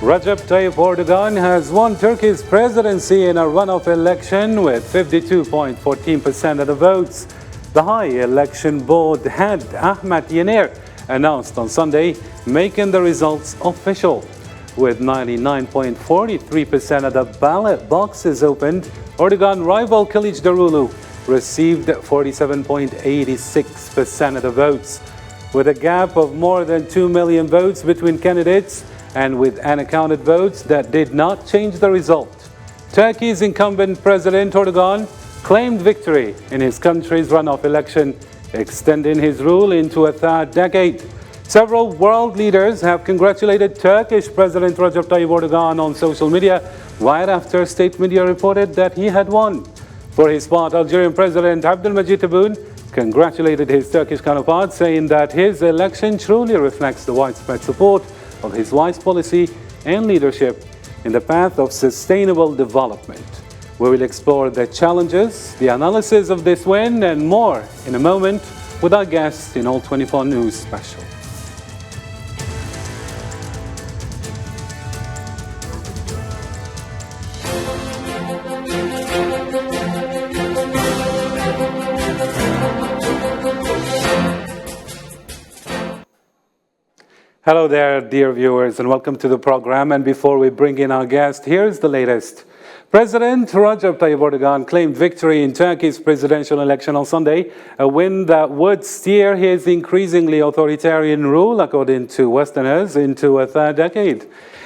Recep Tayyip Erdogan has won Turkey's presidency in a runoff election with 52.14% of the votes. The High Election Board head Ahmet Yener announced on Sunday, making the results official. With 99.43% of the ballot boxes opened, Erdogan rival Kılıçdaroğlu received 47.86% of the votes. With a gap of more than 2 million votes between candidates and with unaccounted votes that did not change the result, Turkey's incumbent President Erdogan claimed victory in his country's runoff election, extending his rule into a third decade. Several world leaders have congratulated Turkish President Recep Tayyip Erdogan on social media right after state media reported that he had won. For his part, Algerian President Abdelmajid Tebboune congratulated his Turkish counterpart, saying that his election truly reflects the widespread support of his wise policy and leadership in the path of sustainable development. We will explore the challenges, the analysis of this win, and more in a moment with our guest in All 24 News Special. Hello there, dear viewers, and welcome to the program. And before we bring in our guest, here's the latest. President Recep Tayyip Erdogan claimed victory in Turkey's presidential election on Sunday, a win that would steer his increasingly authoritarian rule, according to Westerners, into a third decade.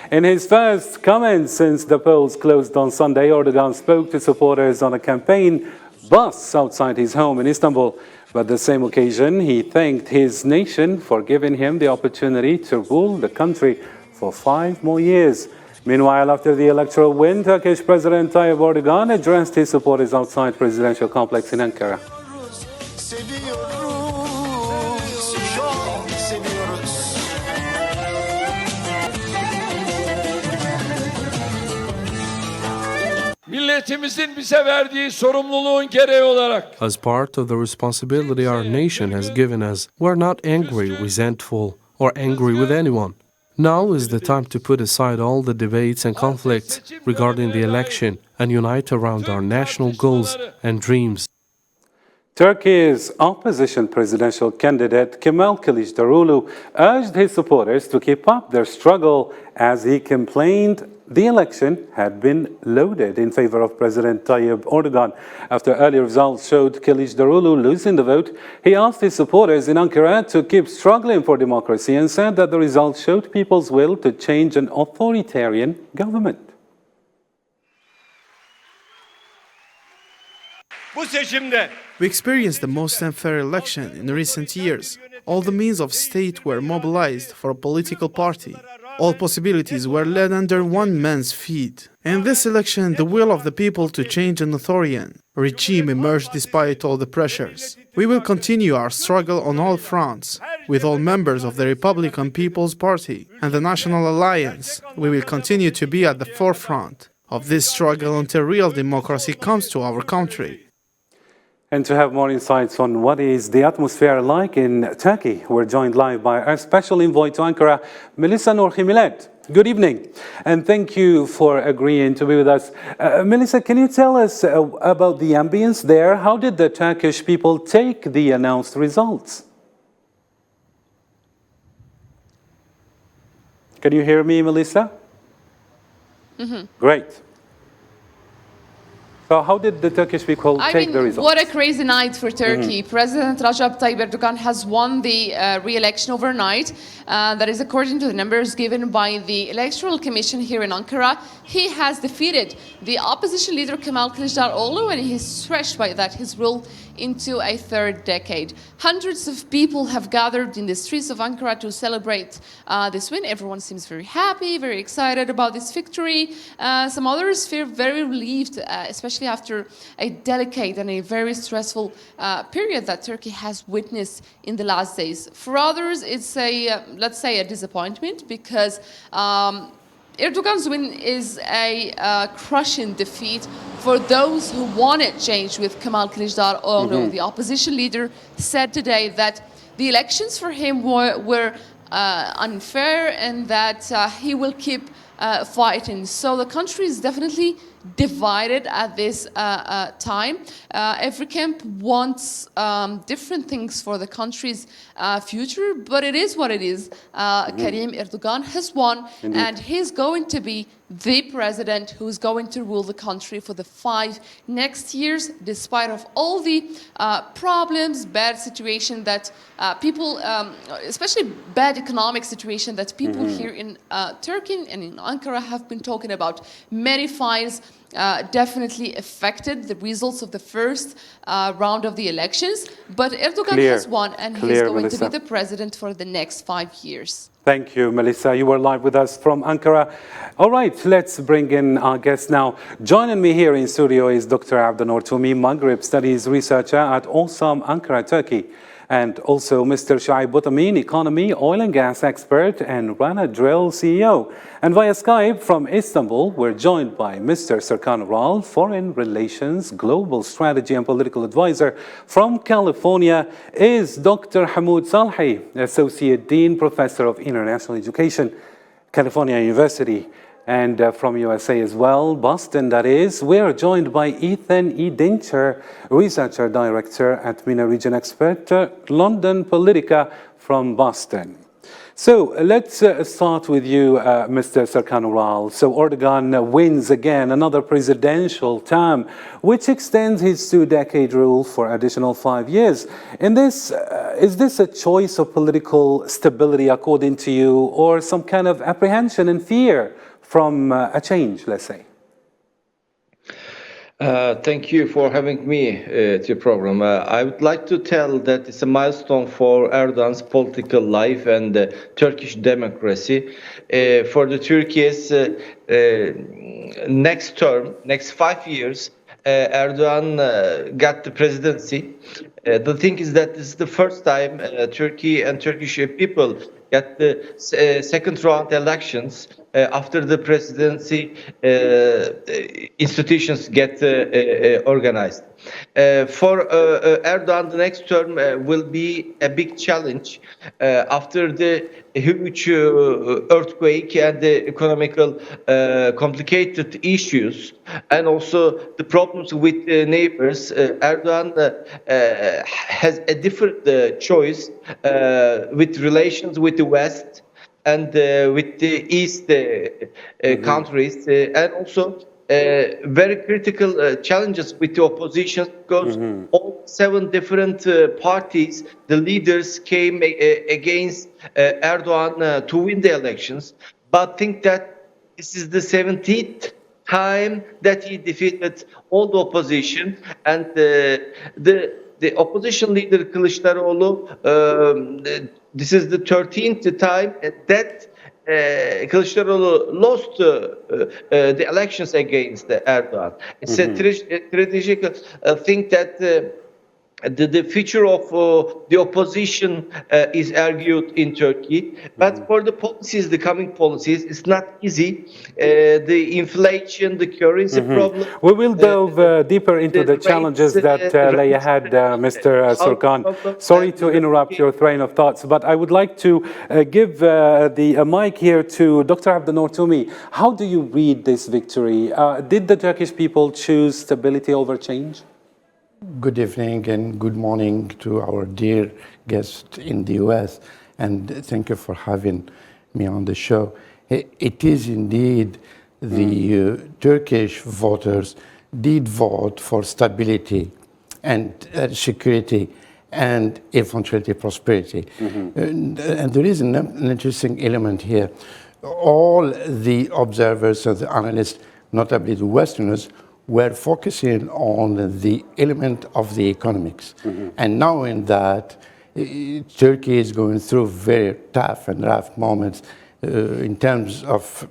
In his first comments since the polls closed on Sunday, Erdogan spoke to supporters on a campaign bus outside his home in Istanbul. But the same occasion, he thanked his nation for giving him the opportunity to rule the country for 5 more years. Meanwhile, after the electoral win, Turkish President Tayyip Erdogan addressed his supporters outside presidential complex in Ankara. Milletimizin bize verdiği sorumluluğun gereği olarak. As part of the responsibility our nation has given us, we're not angry, resentful, or angry with anyone. Now is the time to put aside all the debates and conflicts regarding the election and unite around our national goals and dreams. Turkey's opposition presidential candidate Kemal Kılıçdaroğlu urged his supporters to keep up their struggle as he complained the election had been loaded in favor of President Tayyip Erdogan. After early results showed Kılıçdaroğlu losing the vote, he asked his supporters in Ankara to keep struggling for democracy and said that the results showed people's will to change an authoritarian government. We experienced the most unfair election in recent years. All the means of state were mobilized for a political party. All possibilities were laid under one man's feet. In this election, the will of the people to change an authoritarian regime emerged despite all the pressures. We will continue our struggle on all fronts, with all members of the Republican People's Party and the National Alliance. We will continue to be at the forefront of this struggle until real democracy comes to our country. And to have more insights on what is the atmosphere like in Turkey, we're joined live by our special envoy to Ankara, Melissa Norhimilet. Good evening, and thank you for agreeing to be with us. Melissa, can you tell us about the ambience there? How did the Turkish people take the announced results? Can you hear me, Melissa? Mm-hmm. Great. So how did the Turkish people take the results? What a crazy night for Turkey. President Recep Tayyip Erdogan has won the re-election overnight. That is according to the numbers given by the Electoral Commission here in Ankara. He has defeated the opposition leader Kemal Kılıçdaroğlu, and he's stretched by that his rule into a third decade. Hundreds of people have gathered in the streets of Ankara to celebrate this win. Everyone seems very happy, very excited about this victory. Some others feel very relieved, especially after a delicate and a very stressful period that Turkey has witnessed in the last days. For others, it's a, let's say, a disappointment because Erdogan's win is a crushing defeat for those who wanted change with Kemal Kılıçdaroğlu. The opposition leader said today that the elections for him were unfair and that he will keep fighting. So the country is definitely divided at this time. Every camp wants different things for the country's future, but it is what it is. Karim Erdogan has won, and he's going to be the president who's going to rule the country for the 5 next years, despite of all the problems, bad situation that people, especially bad economic situation that people here in Turkey and in Ankara have been talking about. Many fines definitely affected the results of the first round of the elections, but Erdogan has won, and he's going to be the president for the next 5 years. Thank you, Melissa. You were live with us from Ankara. All right, let's bring in our guest now. Joining me here in studio is Dr. Abdenour Toumi, Maghreb Studies Researcher at Osam, Ankara, Turkey. And also Mr. Shaib Boutamin, Economy, Oil and Gas Expert and Rana Drill CEO. And via Skype from Istanbul, we're joined by Mr. Serkan Ural, Foreign Relations, Global Strategy and Political Advisor. From California is Dr. Hamoud Salhi, Associate Dean, Professor of International Education, California University. And from USA as well, Boston that is, we are joined by Ethan E. Dincher, Researcher Director at MENA Region Expert, London Politica from Boston. So let's start with you, Mr. Serkan Ural. So Erdogan wins again another presidential term, which extends his 2-decade rule for additional 5 years. Is this a choice of political stability according to you, or some kind of apprehension and fear from a change, let's say? Thank you for having me to your program. I would like to tell that it's a milestone for Erdogan's political life and Turkish democracy. For the Turkey's next term, next 5 years, Erdogan got the presidency. The thing is that this is the first time Turkey and Turkish people got the second round elections after the presidency institutions get organized. For Erdogan, the next term will be a big challenge after the huge earthquake and the economical complicated issues, and also the problems with neighbors. Erdogan has a different choice with relations with the West and with the East countries, and also very critical challenges with the opposition, because all 7 different parties, the leaders came against Erdogan to win the elections, but think that this is the 17th time that he defeated all the opposition, and the opposition leader Kılıçdaroğlu, this is the 13th time that Kılıçdaroğlu lost the elections against Erdogan. It's a strategic thing that the future of the opposition is argued in Turkey. But for the policies, the coming policies, it's not easy. The inflation, the currency problem. We will delve deeper into the challenges that lay ahead, Mr. Serkan. Sorry to interrupt your train of thoughts, but I would like to give the mic here to Dr. Abdenour Toumi. How do you read this victory? Did the Turkish people choose stability over change? Good evening and good morning to our dear guest in the US, and thank you for having me on the show. It is indeed the Turkish voters did vote for stability and security and eventually prosperity. And there is an interesting element here. All the observers and the analysts, notably the Westerners, were focusing on the element of the economics. And knowing that Turkey is going through very tough and rough moments in terms of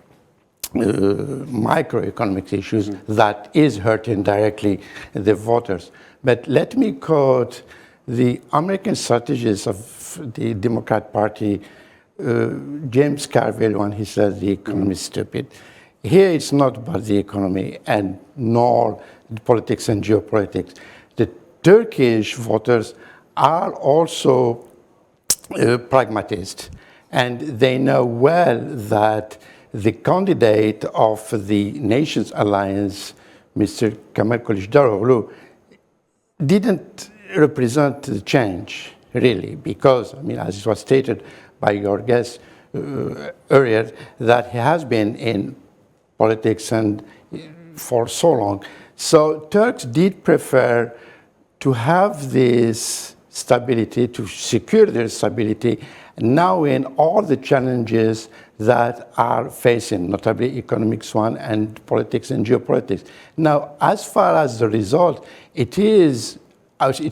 microeconomic issues, that is hurting directly the voters. But let me quote the American strategist of the Democrat Party, James Carville, when he said the economy is stupid. Here it's not about the economy and nor politics and geopolitics. The Turkish voters are also pragmatists, and they know well that the candidate of the Nations Alliance, Mr. Kemal Kılıçdaroğlu, didn't represent the change, really, because, I mean, as it was stated by your guest earlier, that he has been in politics and for so long. So Turks did prefer to have this stability, to secure their stability, knowing all the challenges that are facing, notably economics one and politics and geopolitics. Now, as far as the result, it's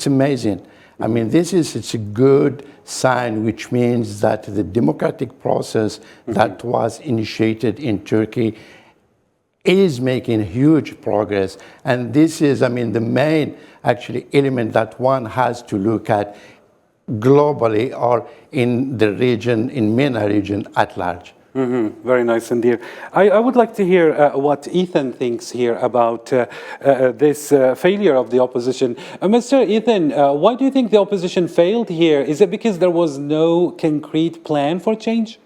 amazing. I mean, it's a good sign, which means that the democratic process that was initiated in Turkey is making huge progress. And this is, I mean, the main actually element that one has to look at globally or in the region, in MENA region at large. Very nice indeed. I would like to hear what Ethan thinks here about this failure of the opposition. Mr. Ethan, why do you think the opposition failed here? Is it because there was no concrete plan for change?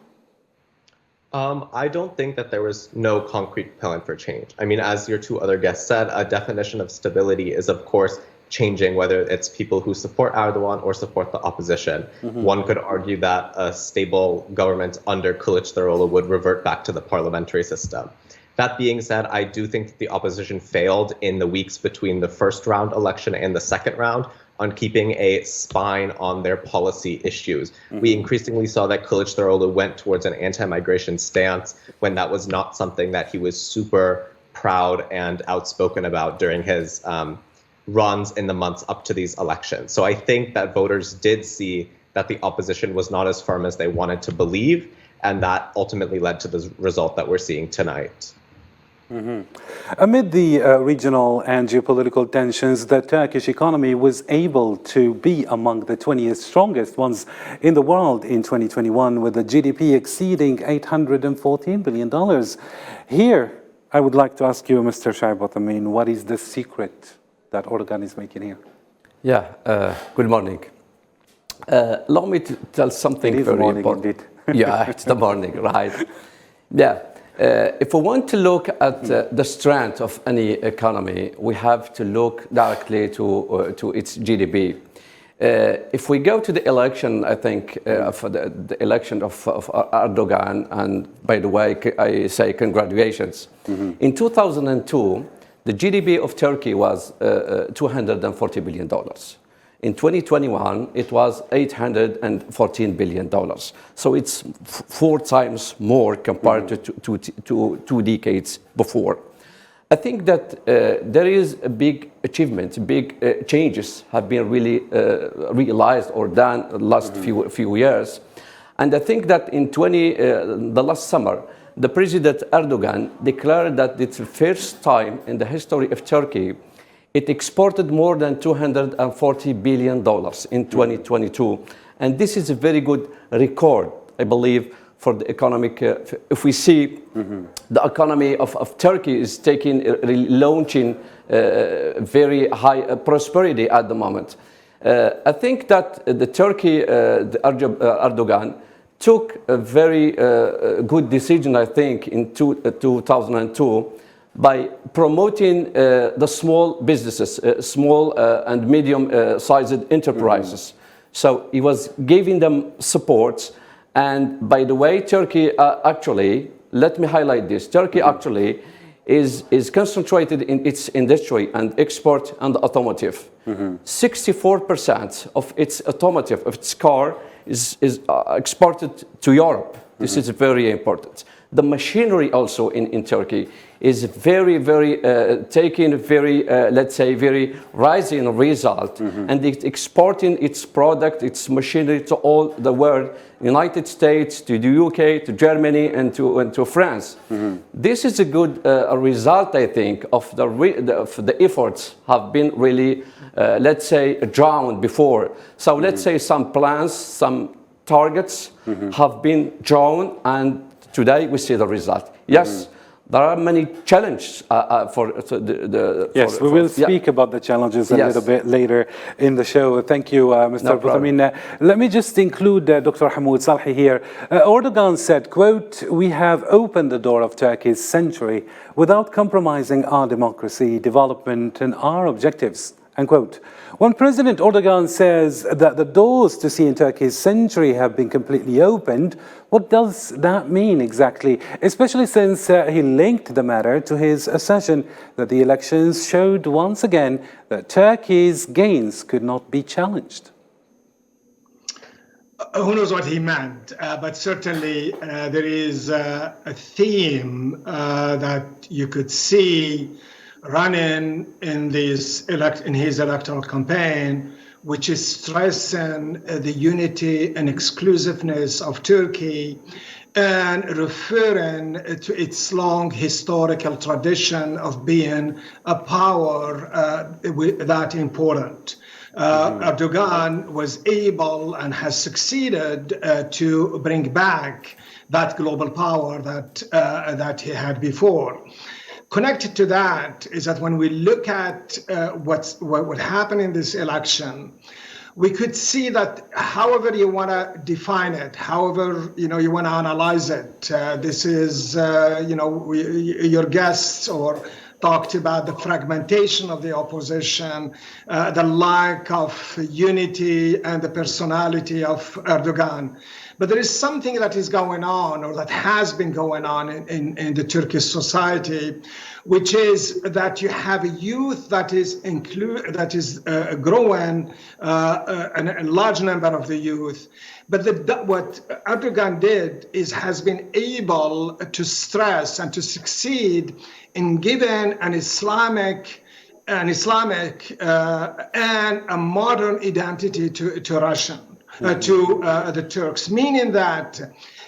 I don't think that there was no concrete plan for change. I mean, as your two other guests said, a definition of stability is, of course, changing, whether it's people who support Erdogan or support the opposition. One could argue that a stable government under Kılıçdaroğlu would revert back to the parliamentary system. That being said, I do think that the opposition failed in the weeks between the first round election and the second round on keeping a spine on their policy issues. We increasingly saw that Kılıçdaroğlu went towards an anti-migration stance when that was not something that he was super proud and outspoken about during his runs in the months up to these elections. So I think that voters did see that the opposition was not as firm as they wanted to believe, and that ultimately led to the result that we're seeing tonight. Amid the regional and geopolitical tensions, the Turkish economy was able to be among the 20th strongest ones in the world in 2021, with the GDP exceeding $814 billion. Here, I would like to ask you, Mr. Shaibat Amin, what is the secret that Erdogan is making here? Yeah, good morning. Allow me to tell something very important. Indeed. Yeah, it's the morning, right? Yeah. If we want to look at the strength of any economy, we have to look directly to its GDP. If we go to the election, I think, for the election of Erdogan, and by the way, I say congratulations. In 2002, the GDP of Turkey was $240 billion. In 2021, it was $814 billion. So it's 4 times more compared to 2 decades before. I think that there is a big achievement, big changes have been really realized or done the last few years. And I think that in the last summer, the President Erdogan declared that it's the first time in the history of Turkey it exported more than $240 billion in 2022. And this is a very good record, I believe, for the economic, if we see the economy of Turkey is launching very high prosperity at the moment. I think that Erdogan took a very good decision, I think, in 2002 by promoting the small businesses, small and medium-sized enterprises. So he was giving them support. And by the way, Turkey actually, let me highlight this, Turkey actually is concentrated in its industry and export and automotive. 64% of its automotive, of its car, is exported to Europe. This is very important. The machinery also in Turkey is very, taking very, let's say, very rising result, and it's exporting its product, its machinery to all the world, United States, to the UK, to Germany, and to France. This is a good result, I think, of the efforts have been really, let's say, drawn before. So let's say some plans, some targets have been drawn, and today we see the result. Yes, There are many challenges Yes, we will speak about the challenges a little bit later in the show. Thank you, Mr. Buthamin. Let me just include Dr. Hamoud Salhi here. Erdogan said, quote, "We have opened the door of Turkey's century without compromising our democracy, development and our objectives." Unquote. When President Erdogan says that the doors to see in Turkey's century have been completely opened, what does that mean exactly? Especially since he linked the matter to his assertion that the elections showed once again that Turkey's gains could not be challenged. Who knows what he meant, but certainly there is a theme that you could see running in his electoral campaign, which is stressing the unity and exclusiveness of Turkey and referring to its long historical tradition of being a power that important. Erdogan was able and has succeeded to bring back that global power that he had before. Connected to that is that when we look at what happened in this election, we could see that however you want to define it, however you want to analyze it, this is your guests or talked about the fragmentation of the opposition, the lack of unity and the personality of Erdogan. But there is something that is going on, or that has been going on in the Turkish society, which is that you have a youth that is growing, a large number of the youth. But what Erdogan did has been able to stress and to succeed in giving an Islamic and a modern identity to Russian. To the Turks, meaning that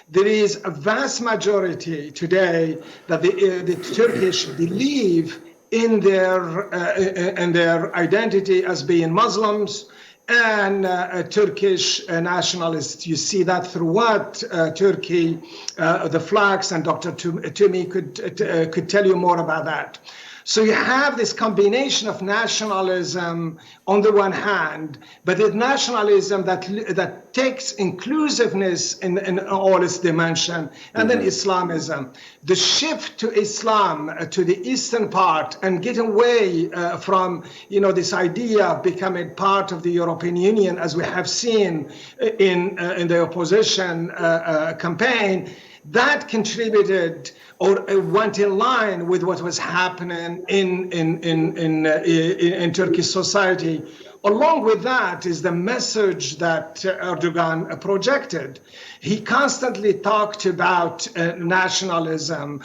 there is a vast majority today that the Turkish believe in their identity as being Muslims and Turkish nationalists. You see that throughout Turkey, the flags, and Dr. Tumi could tell you more about that. So you have this combination of nationalism on the one hand, but it's nationalism that takes inclusiveness in all its dimension, and then Islamism. The shift to Islam, to the eastern part, and getting away from this idea of becoming part of the European Union, as we have seen in the opposition campaign, that contributed or went in line with what was happening in Turkish society. Along with that is the message that Erdogan projected. He constantly talked about nationalism,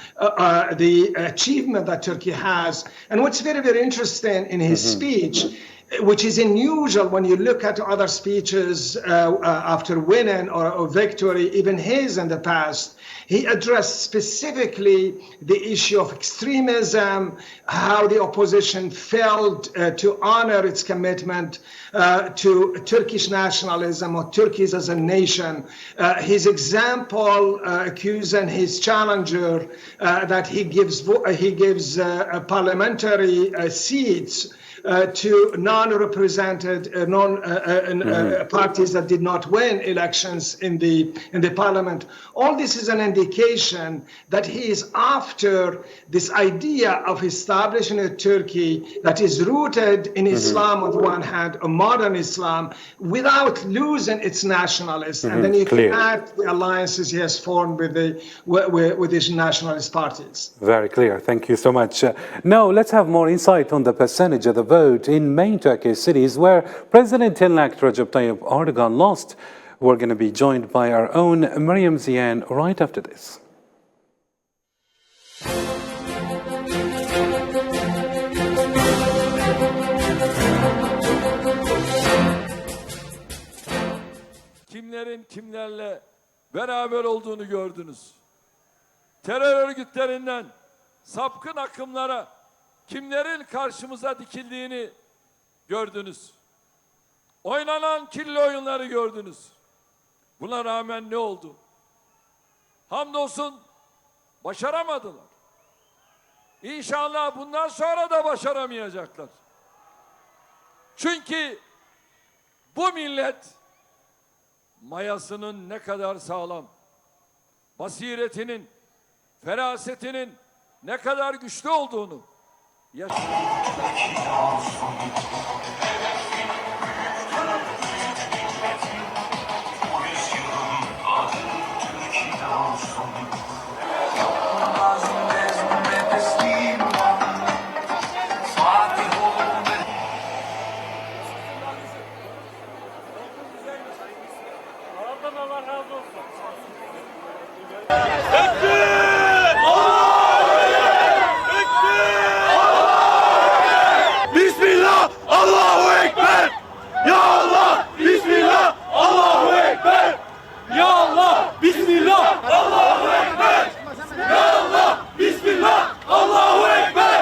the achievement that Turkey has. And what's very, very interesting in his speech, which is unusual when you look at other speeches after winning or victory, even his in the past, he addressed specifically the issue of extremism, how the opposition failed to honor its commitment to Turkish nationalism or Turkey as a nation. His example accusing his challenger that he gives parliamentary seats to non-represented parties that did not win elections in the parliament. All this is an indication that he is after this idea of establishing a Turkey that is rooted in Islam on the one hand, a modern Islam, without losing its nationalism. And then you can add the alliances he has formed with these nationalist parties. Very clear. Thank you so much. Now let's have more insight on the percentage of the vote in main Turkish cities where President-elect Recep Tayyip Erdogan lost. We're going to be joined by our own Maryam Zian right after this. Kimlerin kimlerle beraber olduğunu gördünüz. Terör örgütlerinden sapkın akımlara kimlerin karşımıza dikildiğini gördünüz. Oynanan kirli oyunları gördünüz. Buna rağmen ne oldu? Hamdolsun başaramadılar. İnşallah bundan sonra da başaramayacaklar. Çünkü bu millet mayasının ne kadar sağlam, basiretinin, ferasetinin ne kadar güçlü olduğunu yaşıyor. Bismillah, Allahu Ekber. Ya Allah, Bismillah, Allahu Ekber. Ya Allah, Bismillah, Allahu Ekber. Ya Allah, Bismillah, Allahu Ekber.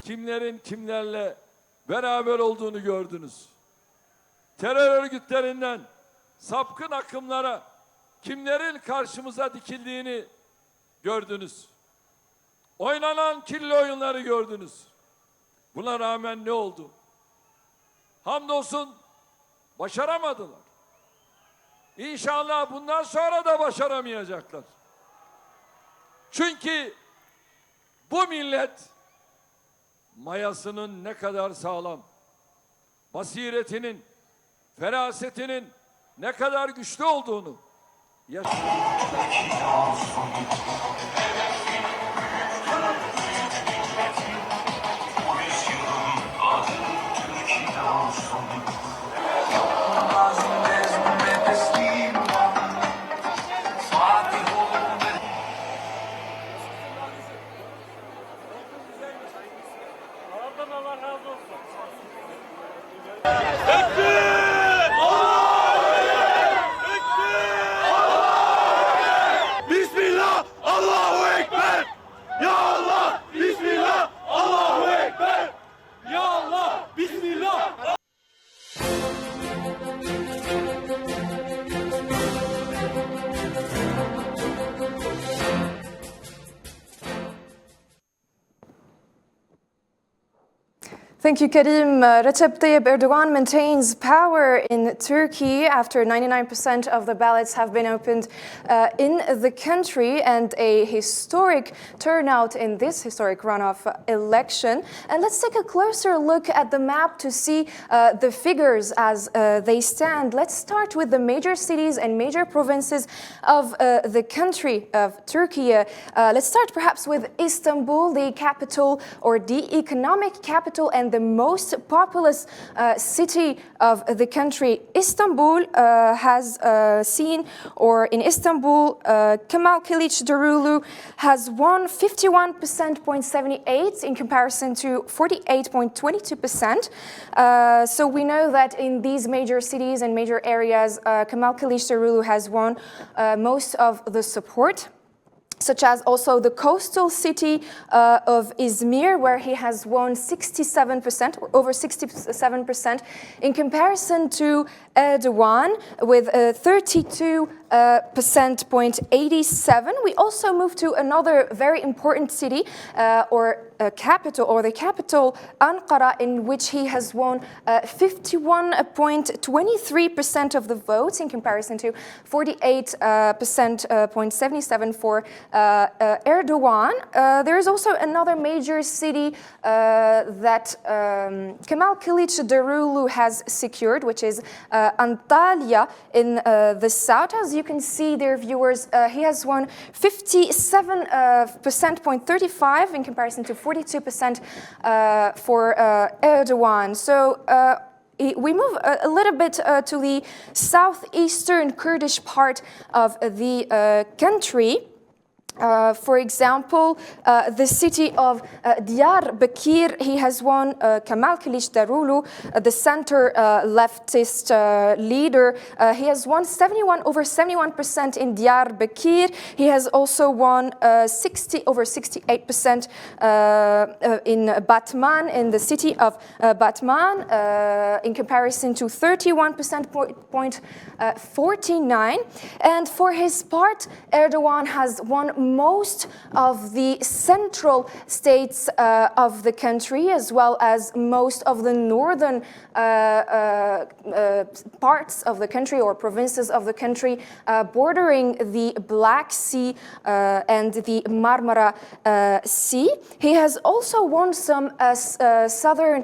Kimlerin kimlerle beraber olduğunu gördünüz. Terör örgütlerinden sapkın akımlara kimlerin karşımıza dikildiğini gördünüz. Oynanan kirli oyunları gördünüz. Buna rağmen ne oldu? Hamdolsun başaramadılar. İnşallah bundan sonra da başaramayacaklar. Çünkü bu millet mayasının ne kadar sağlam, basiretinin, ferasetinin ne kadar güçlü olduğunu yaşıyor. Bismillah, Allahu Ekber. Ya Allah, Bismillah, Allahu Ekber. Ya Allah, Bismillah. Thank you, Karim. Recep Tayyip Erdogan maintains power in Turkey after 99% of the ballots have been opened in the country and a historic turnout in this historic runoff election. And let's take a closer look at the map to see the figures as they stand. Let's start with the major cities and major provinces of the country of Turkey. Let's start perhaps with Istanbul, the capital or the economic capital and the the most populous city of the country, Istanbul, has seen, or in Istanbul, Kemal Kılıçdaroğlu has won 51.78% in comparison to 48.22%. So we know that in these major cities and major areas, Kemal Kılıçdaroğlu has won most of the support, such as also the coastal city of Izmir, where he has won 67%, or over 67%, in comparison to Erdogan with 32.87%. We also move to another very important city, or capital, or the capital, Ankara, in which he has won 51.23% of the votes, in comparison to 48.77% for Erdogan. There is also another major city that Kemal Kılıçdaroğlu has secured, which is Antalya in the south. As you can see there, viewers, he has won 57.35% in comparison to 42% for Erdogan. So we move a little bit to the southeastern Kurdish part of the country. For example, the city of Diyarbakir, he has won Kemal Kılıçdaroğlu, the center leftist leader. He has won over 71% in Diyarbakir. He has also won over 68% in Batman, in the city of Batman, in comparison to 31.49%. And for his part, Erdogan has won most of the central states of the country, as well as most of the northern parts of the country, or provinces of the country, bordering the Black Sea and the Marmara Sea. He has also won some southern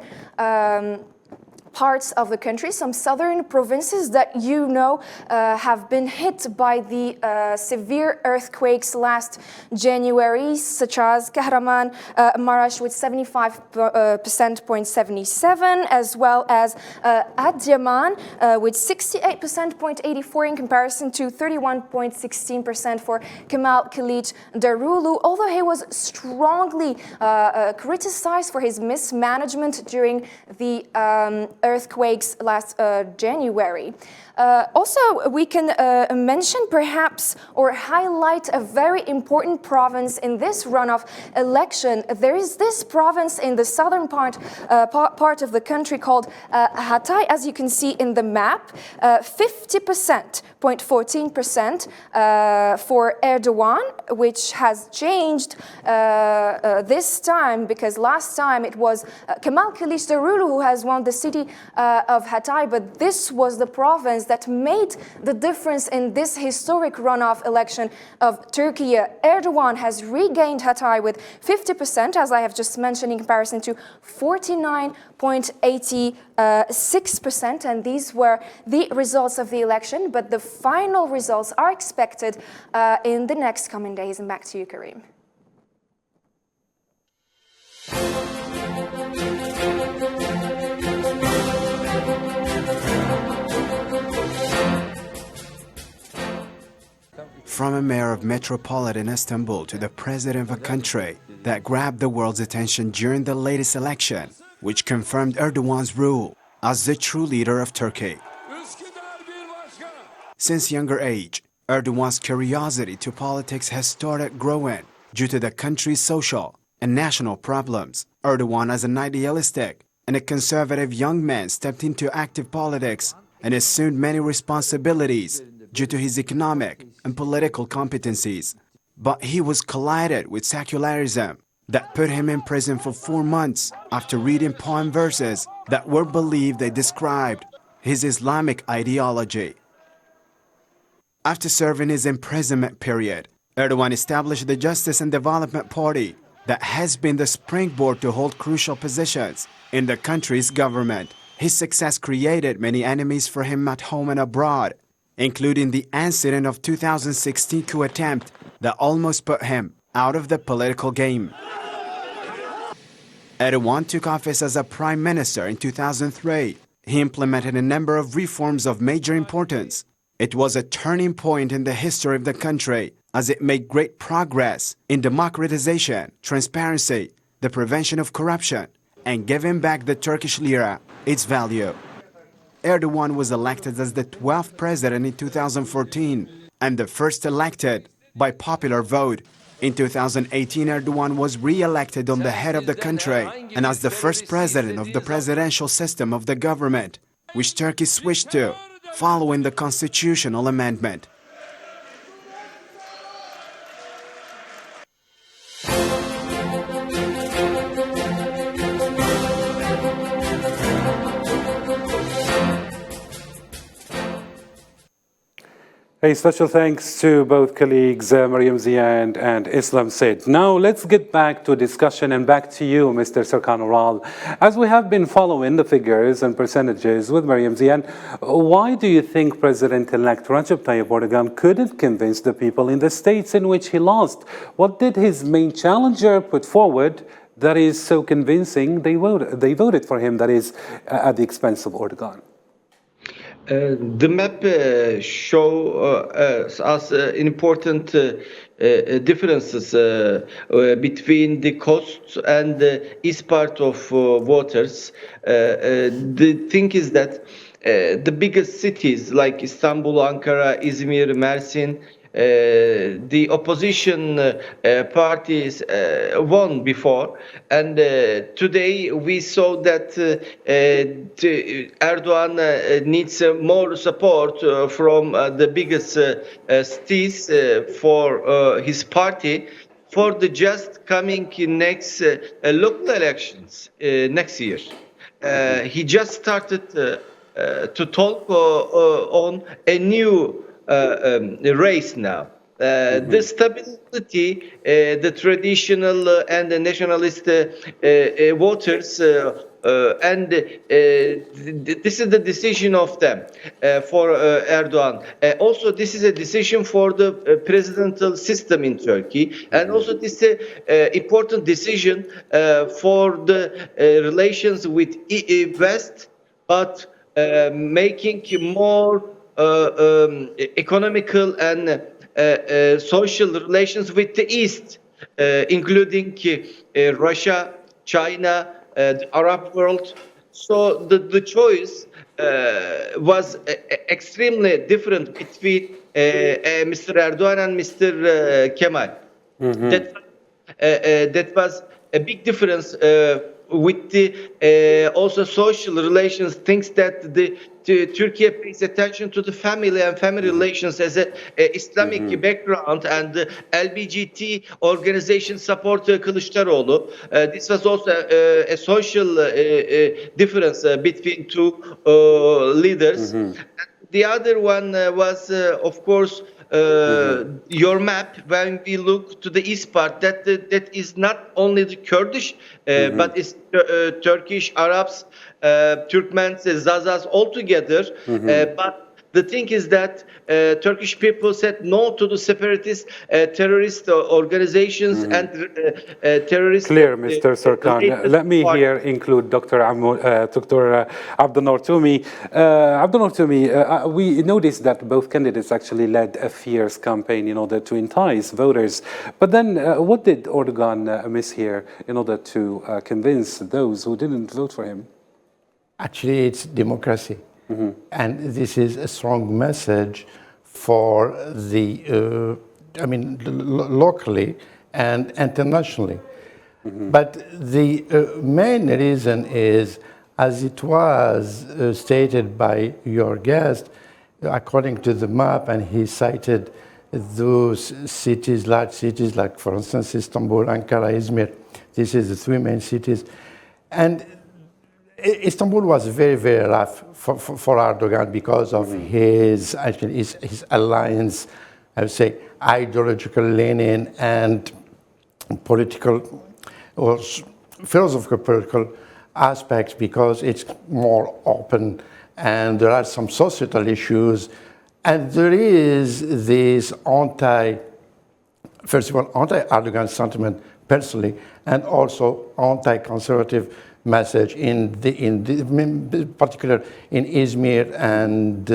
parts of the country, some southern provinces that you know have been hit by the severe earthquakes last January, such as Kahraman Maraş with 75.77%, as well as Adıyaman with 68.84% in comparison to 31.16% for Kemal Kılıçdaroğlu. Although he was strongly criticized for his mismanagement during the earthquakes last January. Also, we can mention perhaps, or highlight, a very important province in this runoff election. There is this province in the southern part of the country called Hatay, as you can see in the map. 50.14% for Erdogan, which has changed this time, because last time it was Kemal Kılıçdaroğlu who has won the city of Hatay, but this was the province that made the difference in this historic runoff election of Turkey. Erdogan has regained Hatay with 50%, as I have just mentioned, in comparison to 49.86%, and these were the results of the election, but the final results are expected in the next coming days. And back to you, Karim. From a mayor of metropolitan Istanbul to the president of a country that grabbed the world's attention during the latest election, which confirmed Erdogan's rule as the true leader of Turkey. Since younger age, Erdogan's curiosity to politics has started growing due to the country's social and national problems. Erdogan, as an idealistic and a conservative young man, stepped into active politics and assumed many responsibilities due to his economic and political competencies. But he was collided with secularism that put him in prison for 4 months after reading poem verses that were believed they described his Islamic ideology. After serving his imprisonment period, Erdogan established the Justice and Development Party that has been the springboard to hold crucial positions in the country's government. His success created many enemies for him at home and abroad, including the incident of 2016 coup attempt that almost put him out of the political game. Erdogan took office as a prime minister in 2003. He implemented a number of reforms of major importance. It was a turning point in the history of the country as it made great progress in democratization, transparency, the prevention of corruption, and giving back the Turkish lira its value. Erdogan was elected as the 12th president in 2014 and the first elected by popular vote. In 2018, Erdogan was re-elected on the head of the country and as the first president of the presidential system of the government, which Turkey switched to following the constitutional amendment. A special thanks to both colleagues, Mariam Ziad and Islam Said. Now let's get back to discussion and back to you, Mr. Serkan Oral. As we have been following the figures and percentages with Mariam Ziad, why do you think President-elect Recep Tayyip Erdogan couldn't convince the people in the states in which he lost? What did his main challenger put forward that is so convincing they voted for him, that is at the expense of Erdogan? The map shows us important differences between the coast and the east part of voters. The thing is that the biggest cities like Istanbul, Ankara, Izmir, Mersin, the opposition parties won before, and today we saw that Erdogan needs more support from the biggest cities for his party for the just coming next local elections next year. He just started to talk on a new race now. The stability, the traditional and the nationalist voters, and this is the decision of them for Erdogan. Also, this is a decision for the presidential system in Turkey, and also this is an important decision for the relations with West, but making more economical and social relations with the East, including Russia, China, the Arab world. So the choice was extremely different between Mr. Erdogan and Mr. Kemal. Mm-hmm. That was a big difference with the also social relations, things that the Turkey pays attention to the family and family relations as a Islamic background, and the LGBT organization support Kılıçdaroğlu. This was also a social difference between two leaders. Mm-hmm. The other one was, of course, your map. When we look to the east part, that is not only the Kurdish, but it's Turkish, Arabs, Turkmens, Zazas all together. But the thing is that Turkish people said no to the separatist terrorist organizations and terrorist. Clear, Mr. Serkan. Let me here include Dr. Abdunnour Toumi. Abdunnour Toumi, we noticed that both candidates actually led a fierce campaign in order to entice voters. But then what did Erdogan miss here in order to convince those who didn't vote for him? Actually, it's democracy. Mm-hmm. And this is a strong message for the, locally and internationally. Mm-hmm. But the main reason is, as it was stated by your guest, according to the map, and he cited those cities, large cities like, for instance, Istanbul, Ankara, Izmir. This is the three main cities. And Istanbul was very, very rough for Erdogan because of his alliance, I would say, ideological leaning and political or philosophical political aspects, because it's more open and there are some societal issues. And there is this anti-Erdogan sentiment personally, and also anti-conservative message in particular in Izmir and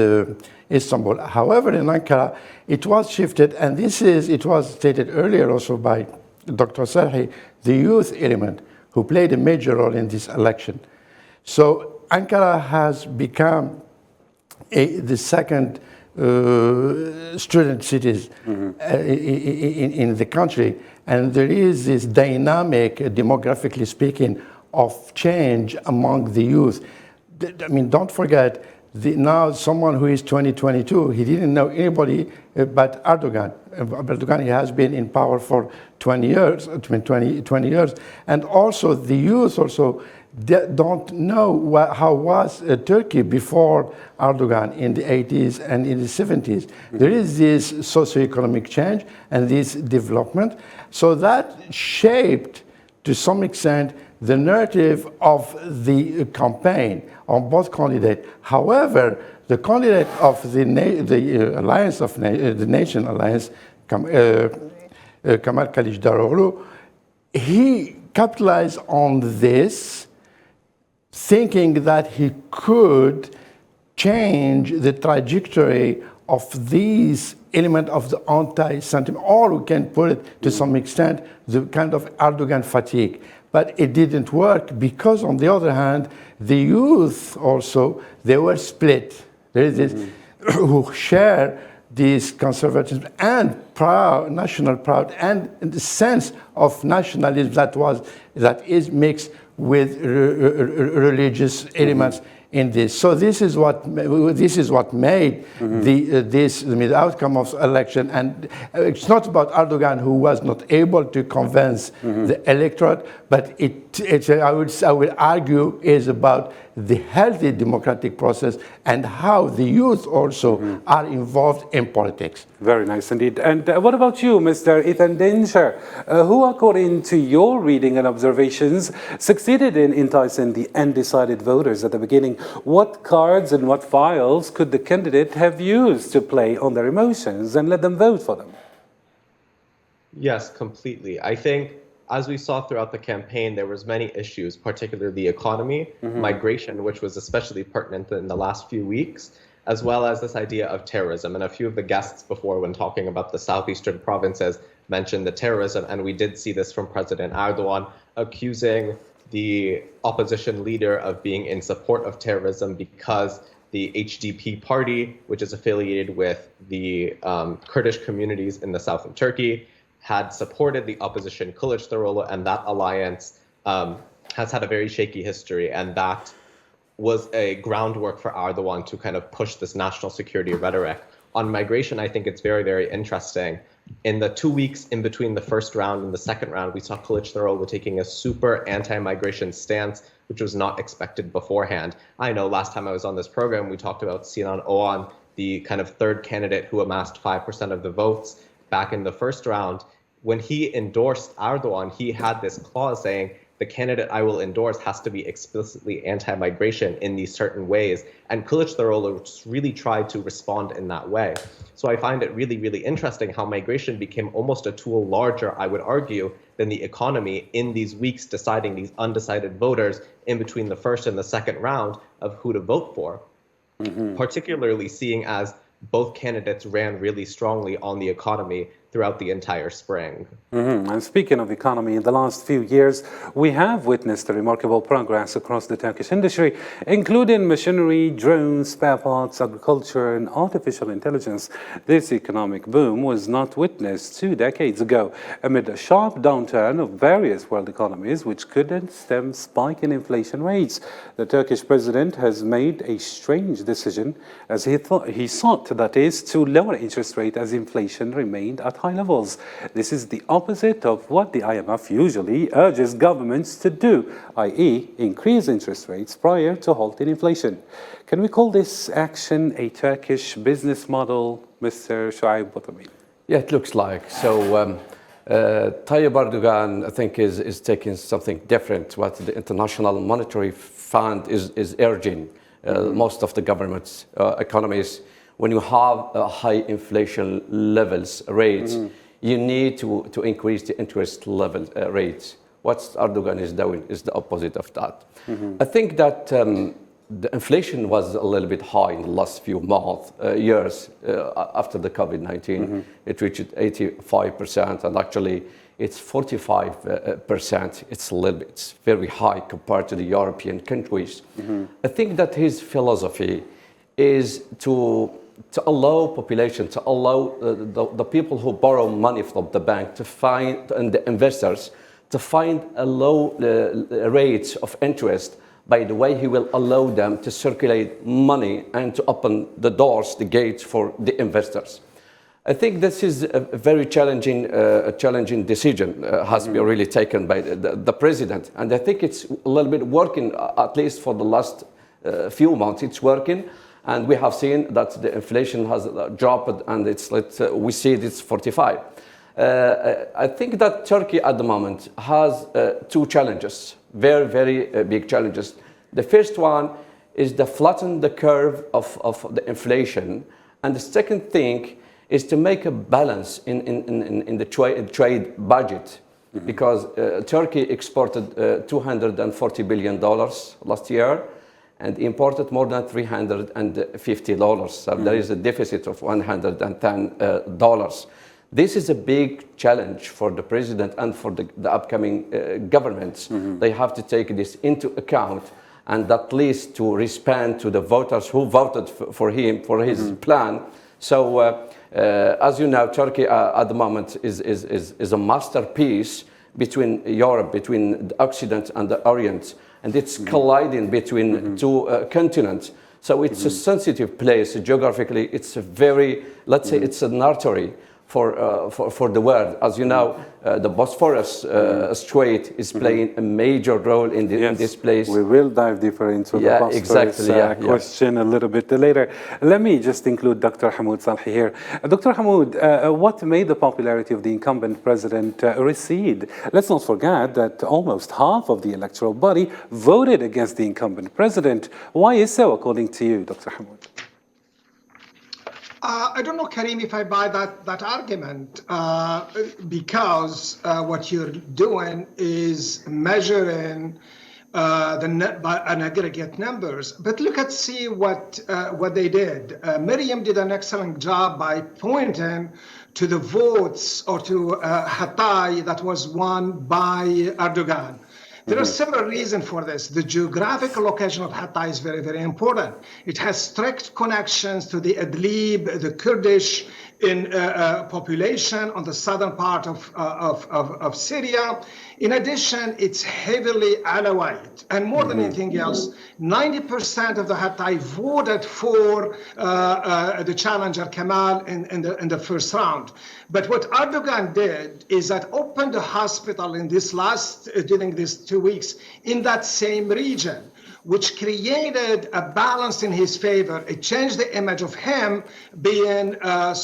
Istanbul. However, in Ankara, it was shifted, and it was stated earlier also by Dr. Sarhi, the youth element, who played a major role in this election. So Ankara has become the second student cities in the country, and there is this dynamic, demographically speaking, of change among the youth. I mean, don't forget, now someone who is 22, he didn't know anybody but Erdogan. Erdogan, he has been in power for 20 years, and also the youth also don't know how was Turkey before Erdogan in the 80s and in the 70s. There is this socioeconomic change and this development. So that shaped, to some extent, the narrative of the campaign on both candidates. However, the candidate of the Alliance of the Nation Alliance, Kemal Kılıçdaroğlu, he capitalized on this, thinking that he could change the trajectory of these element of the anti-sentiment, or we can put it to some extent, the kind of Erdogan fatigue. But it didn't work because, on the other hand, the youth also, they were split. There is this who share this conservatism and national pride, and the sense of nationalism that is mixed with religious elements in this. So this is what made the outcome of the election. And it's not about Erdogan, who was not able to convince the electorate, but I would argue is about the healthy democratic process and how the youth also are involved in politics. Very nice indeed. And what about you, Mr. Ethan Dinsher, who, according to your reading and observations, succeeded in enticing the undecided voters at the beginning? What cards and what files could the candidate have used to play on their emotions and let them vote for them? Yes, completely. I think, as we saw throughout the campaign, there was many issues, particularly the economy, migration, which was especially pertinent in the last few weeks, as well as this idea of terrorism. And a few of the guests before, when talking about the southeastern provinces, mentioned the terrorism. And we did see this from President Erdogan, accusing the opposition leader of being in support of terrorism because the HDP party, which is affiliated with the Kurdish communities in the south of Turkey, had supported the opposition Kılıçdaroğlu, and that alliance has had a very shaky history, and that was a groundwork for Erdogan to kind of push this national security rhetoric. On migration, I think it's very, very interesting. In the 2 weeks in between the first round and the second round, we saw Kılıçdaroğlu taking a super anti-migration stance, which was not expected beforehand. I know last time I was on this program, we talked about Sinan Oğan, the kind of third candidate who amassed 5% of the votes back in the first round. When he endorsed Erdogan, he had this clause saying, the candidate I will endorse has to be explicitly anti-migration in these certain ways. And Kılıçdaroğlu really tried to respond in that way. So I find it really, really interesting how migration became almost a tool larger, I would argue, than the economy in these weeks, deciding these undecided voters in between the first and the second round of who to vote for. Particularly seeing as both candidates ran really strongly on the economy throughout the entire spring. And speaking of economy, in the last few years, we have witnessed a remarkable progress across the Turkish industry, including machinery, drones, spare parts, agriculture, and artificial intelligence. This economic boom was not witnessed 2 decades ago, amid a sharp downturn of various world economies, which couldn't stem spiking inflation rates. The Turkish president has made a strange decision, as he sought, that is, to lower interest rate as inflation remained at high levels. This is the opposite of what the IMF usually urges governments to do, i.e. increase interest rates prior to halting inflation. Can we call this action a Turkish business model, Mr. Shuaib Botami? Yeah, it looks like. So Tayyip Erdogan, I think, is taking something different, what the International Monetary Fund is urging most of the governments, economies. When you have high inflation levels, rates, you need to increase the interest level rates. What Erdogan is doing is the opposite of that. I think that the inflation was a little bit high in the last few months, years after the COVID-19. It reached 85%, and actually it's 45%. It's very high compared to the European countries. I think that his philosophy is to allow population, to allow the people who borrow money from the bank to find, and the investors, to find a low rates of interest. By the way, he will allow them to circulate money and to open the doors, the gates for the investors. I think this is a very challenging decision has been really taken by the president. And I think it's a little bit working, at least for the last few months, it's working. And we have seen that the inflation has dropped, and we see it's 45. I think that Turkey at the moment has two challenges, very, very big challenges. The first one is to flatten the curve of the inflation. And the second thing is to make a balance in the trade budget. Because Turkey exported $240 billion last year and imported more than $350. So there is a deficit of $110. This is a big challenge for the president and for the upcoming governments. They have to take this into account, and at least to respond to the voters who voted for him, for his plan. So, as you know, Turkey at the moment is a masterpiece between Europe, between the Occident and the Orient, and it's colliding between two continents. So it's a sensitive place geographically. It's a very, let's say, it's an artery for the world. As you know, the Bosphorus Strait is playing a major role in this place. We will dive deeper into the Bosphorus question a little bit later. Let me just include Dr. Hamoud Salhi here. Dr. Hamoud, what made the popularity of the incumbent president recede? Let's not forget that almost half of the electoral body voted against the incumbent president. Why is so, according to you, Dr. Hamoud? I don't know, Karim, if I buy that argument, because what you're doing is measuring an aggregate numbers. But see what they did. Miriam did an excellent job by pointing to the votes or to Hatay that was won by Erdogan. There are several reasons for this. The geographical location of Hatay is very, very important. It has strict connections to the Idlib, the Kurdish population on the southern part of Syria. In addition, it's heavily Alawite. And more than anything else, 90% of the Hatay voted for the challenger Kemal in the first round. But what Erdogan did is that opened a hospital in during these 2 weeks in that same region, which created a balance in his favor. It changed the image of him being that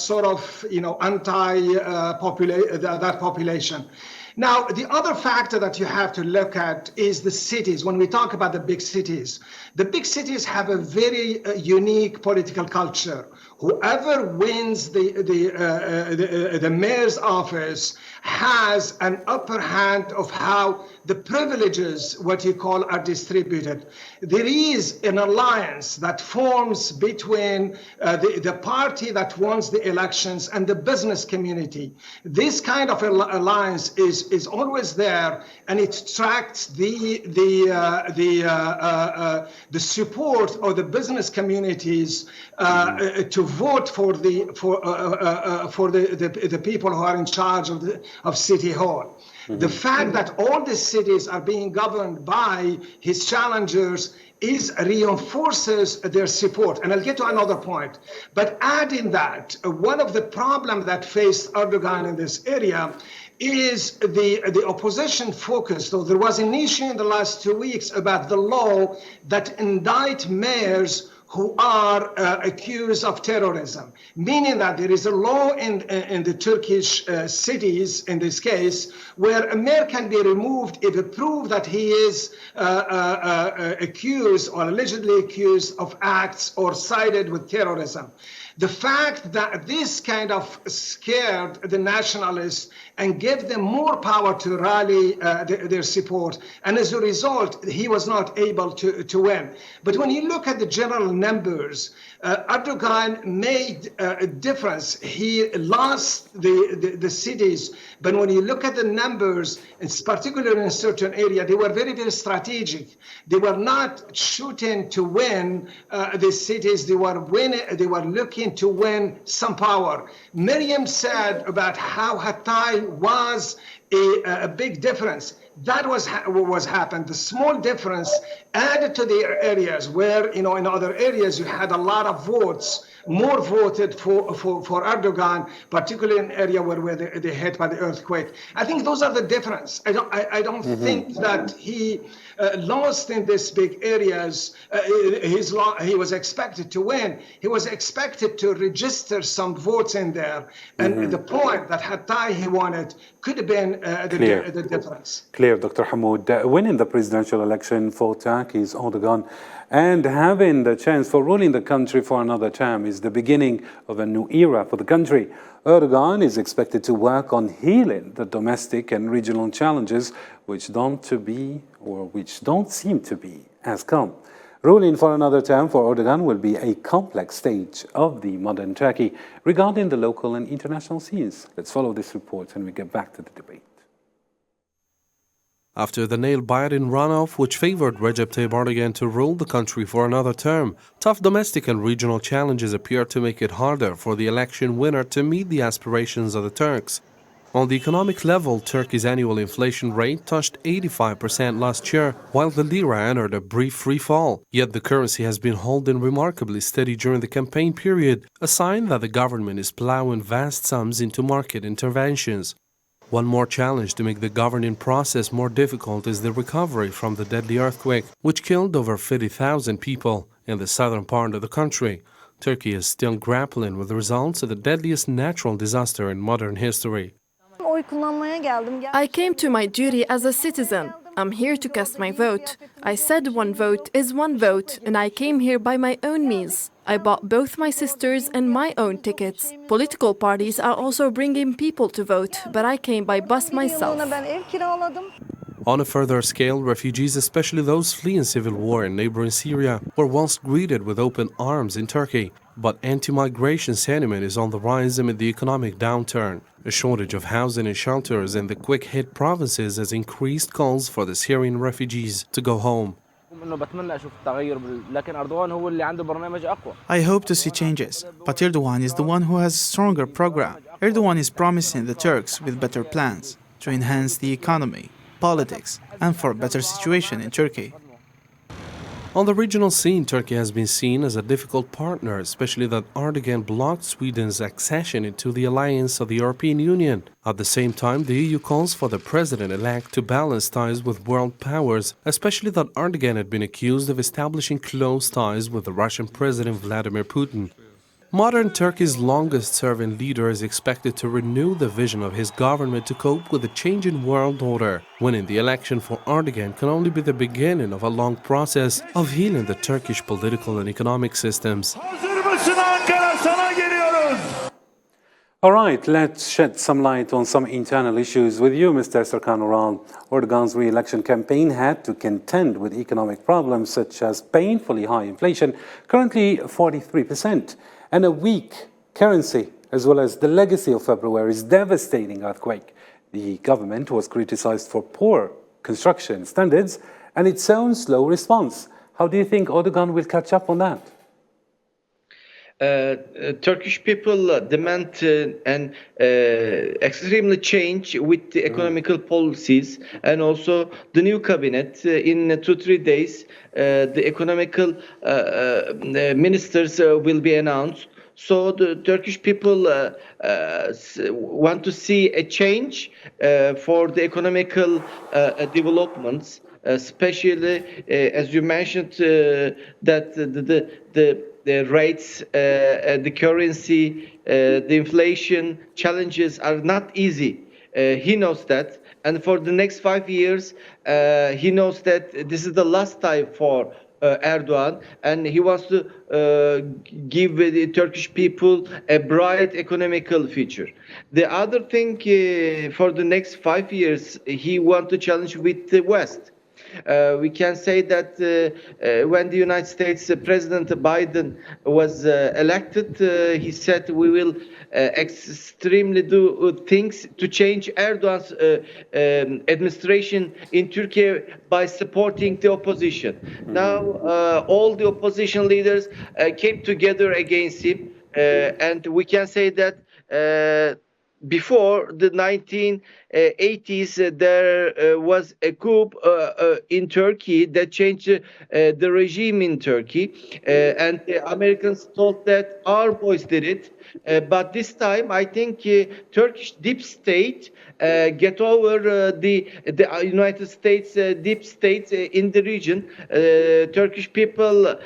population. Now, the other factor that you have to look at is the cities. When we talk about the big cities have a very unique political culture. Whoever wins the mayor's office has an upper hand of how the privileges, what you call, are distributed. There is an alliance that forms between the party that wins the elections and the business community. This kind of alliance is always there, and it attracts the support of the business communities to vote for the people who are in charge of City Hall. The fact that all the cities are being governed by his challengers reinforces their support. And I'll get to another point. But adding that, one of the problems that faced Erdogan in this area is the opposition focused. So there was an issue in the last 2 weeks about the law that indict mayors who are accused of terrorism, meaning that there is a law in the Turkish cities, in this case, where a mayor can be removed if it proves that he is accused or allegedly accused of acts or sided with terrorism. The fact that this kind of scared the nationalists and gave them more power to rally their support. And as a result, he was not able to win. But when you look at the general numbers, Erdogan made a difference. He lost the cities, but when you look at the numbers, it's particularly in certain areas, they were very, very strategic. They were not shooting to win the cities. They were looking to win some power. Miriam said about how Hatay was a big difference. That was what was happened. The small difference added to the areas where, in other areas you had a lot of votes, more voted for Erdogan, particularly in an area where they hit by the earthquake. I think those are the difference. I don't think that he lost in these big areas. He was expected to win. He was expected to register some votes in there. And the point that Hatay he wanted could have been the difference. Clear, Dr. Hamoud. Winning the presidential election for Turkey's Erdogan and having the chance for ruling the country for another term is the beginning of a new era for the country. Erdogan is expected to work on healing the domestic and regional challenges which don't seem to be as calm. Ruling for another term for Erdogan will be a complex stage of the modern Turkey regarding the local and international scenes. Let's follow this report and we get back to the debate. After the nail-biting runoff, which favored Recep Tayyip Erdogan to rule the country for another term, tough domestic and regional challenges appear to make it harder for the election winner to meet the aspirations of the Turks. On the economic level, Turkey's annual inflation rate touched 85% last year, while the lira entered a brief free fall. Yet the currency has been holding remarkably steady during the campaign period, a sign that the government is plowing vast sums into market interventions. One more challenge to make the governing process more difficult is the recovery from the deadly earthquake, which killed over 50,000 people in the southern part of the country. Turkey is still grappling with the results of the deadliest natural disaster in modern history. I came to my duty as a citizen. I'm here to cast my vote. I said one vote is one vote, and I came here by my own means. I bought both my sisters and my own tickets. Political parties are also bringing people to vote, but I came by bus myself. On a further scale, refugees, especially those fleeing civil war in neighboring Syria, were once greeted with open arms in Turkey. But anti-migration sentiment is on the rise amid the economic downturn. A shortage of housing and shelters in the quick-hit provinces has increased calls for the Syrian refugees to go home. I hope to see changes, but Erdogan is the one who has a stronger program. Erdogan is promising the Turks with better plans to enhance the economy, politics, and for a better situation in Turkey. On the regional scene, Turkey has been seen as a difficult partner, especially that Erdogan blocked Sweden's accession into the alliance of the European Union. At the same time, the EU calls for the president-elect to balance ties with world powers, especially that Erdogan had been accused of establishing close ties with the Russian President Vladimir Putin. Modern Turkey's longest-serving leader is expected to renew the vision of his government to cope with the changing world order. Winning the election for Erdogan can only be the beginning of a long process of healing the Turkish political and economic systems. All right, let's shed some light on some internal issues with you, Mr. Serkan Ural. Erdogan's re-election campaign had to contend with economic problems such as painfully high inflation, currently 43%. And a weak currency, as well as the legacy of February's devastating earthquake. The government was criticized for poor construction standards and its own slow response. How do you think Erdogan will catch up on that? Turkish people demand an extremely change with the economical policies, and also the new cabinet in 2-3 days the economical ministers will be announced. So the Turkish people want to see a change for the economical developments, especially as you mentioned that the rates, the currency, the inflation challenges are not easy. He knows that. And for the next 5 years, he knows that this is the last time for Erdogan, and he wants to give the Turkish people a bright economical future. The other thing, for the next 5 years, he wants to challenge with the West. We can say that when the United States President Biden was elected, he said we will extremely do things to change Erdogan's administration in Turkey by supporting the opposition. Now all the opposition leaders came together against him, and we can say that before the 1980s, there was a coup in Turkey that changed the regime in Turkey, and the Americans thought that our boys did it. But this time, I think Turkish deep state get over the United States deep state in the region. Turkish people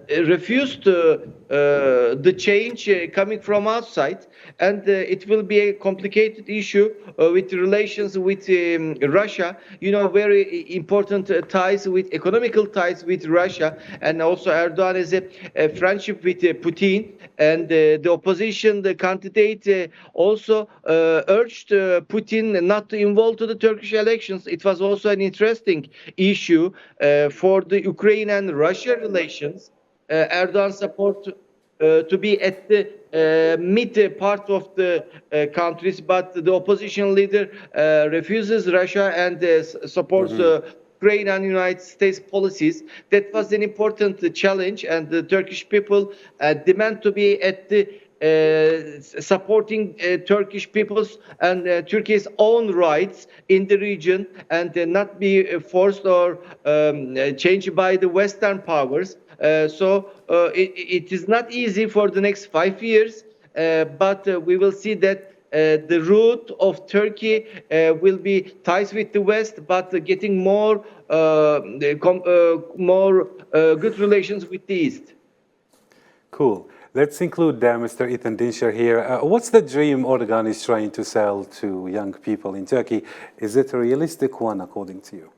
refused the change coming from outside, and it will be a complicated issue with relations with Russia. You know, very important ties with economical ties with Russia, and also Erdogan has a friendship with Putin, and the opposition, the candidate, also urged Putin not to involve to the Turkish elections. It was also an interesting issue for the Ukraine and Russia relations. Erdogan support to be at the mid part of the countries, but the opposition leader refuses Russia and supports Ukraine and United States policies. That was an important challenge, and the Turkish people demand to be at the supporting Turkish people's and Turkey's own rights in the region, and not be forced or changed by the Western powers. So it is not easy for the next 5 years, but we will see that the route of Turkey will be ties with the West, but getting more good relations with the East. Cool. Let's include Mr. Ethan Dinsher here. What's the dream Erdogan is trying to sell to young people in Turkey? Is it a realistic one, according to you?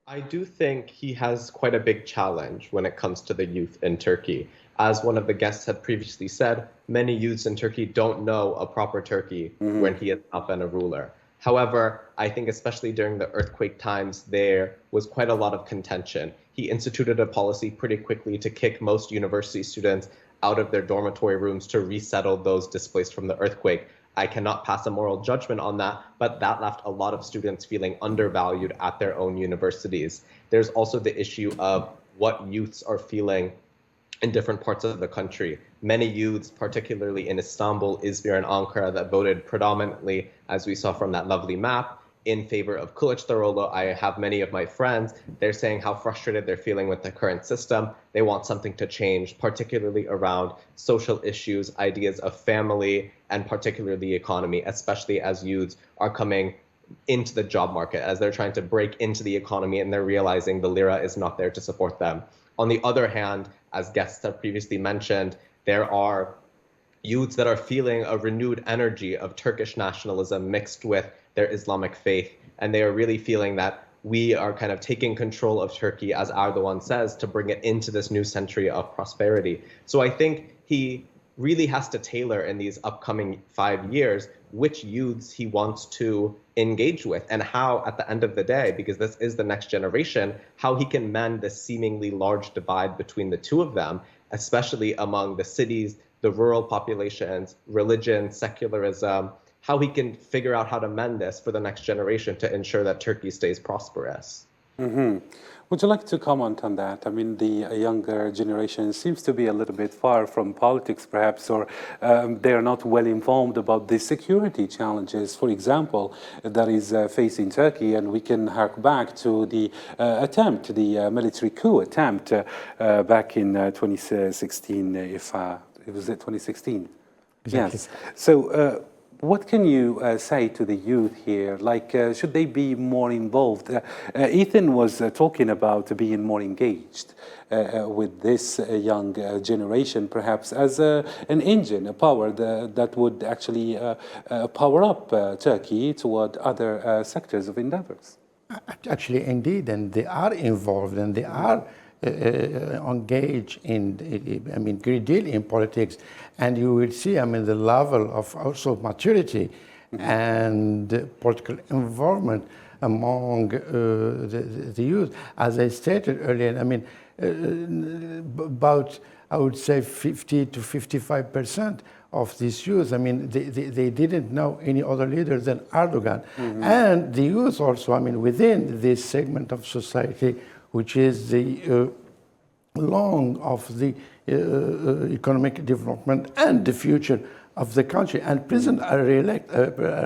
I do think he has quite a big challenge when it comes to the youth in Turkey. As one of the guests had previously said, many youths in Turkey don't know a proper Turkey when he has not been a ruler. However, I think especially during the earthquake times, there was quite a lot of contention. He instituted a policy pretty quickly to kick most university students out of their dormitory rooms to resettle those displaced from the earthquake. I cannot pass a moral judgment on that, but that left a lot of students feeling undervalued at their own universities. There's also the issue of what youths are feeling in different parts of the country. Many youths, particularly in Istanbul, Izmir, and Ankara, that voted predominantly, as we saw from that lovely map, in favor of Kılıçdaroğlu. I have many of my friends, they're saying how frustrated they're feeling with the current system. They want something to change, particularly around social issues, ideas of family, and particularly the economy, especially as youths are coming into the job market, as they're trying to break into the economy and they're realizing the lira is not there to support them. On the other hand, as guests have previously mentioned, there are youths that are feeling a renewed energy of Turkish nationalism mixed with their Islamic faith. And they are really feeling that we are kind of taking control of Turkey, as Erdogan says, to bring it into this new century of prosperity. So I think he really has to tailor in these upcoming 5 years which youths he wants to engage with, and how, at the end of the day, because this is the next generation, how he can mend this seemingly large divide between the two of them, especially among the cities, the rural populations, religion, secularism, how he can figure out how to mend this for the next generation to ensure that Turkey stays prosperous. Would you like to comment on that? I mean, the younger generation seems to be a little bit far from politics, perhaps, or they are not well informed about the security challenges, for example, that is facing Turkey. And we can hark back to the attempt, the military coup attempt back in 2016, if it was 2016. Exactly. Yes. So, what can you say to the youth here? Like, should they be more involved? Ethan was talking about being more engaged with this young generation, perhaps as an engine, a power that would actually power up Turkey toward other sectors of endeavors. Actually, indeed, and they are involved and they are engaged in, I mean, great deal in politics. And you will see, I mean, the level of also maturity and political involvement among the youth. As I stated earlier, I mean, about, I would say, 50 to 55% of these youth, I mean, they didn't know any other leader than Erdogan. And the youth also, I mean, within this segment of society, which is the long of the economic development and the future of the country. And President Recep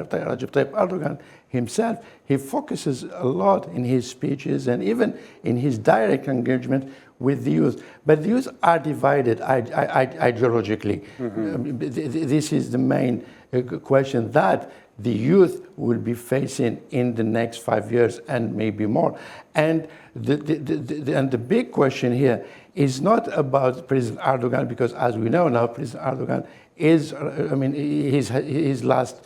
Tayyip Erdogan himself, he focuses a lot in his speeches and even in his direct engagement with the youth. But the youth are divided ideologically. This is the main question that the youth will be facing in the next 5 years and maybe more. And the big question here is not about President Erdogan, because as we know now, President Erdogan is, I mean, his last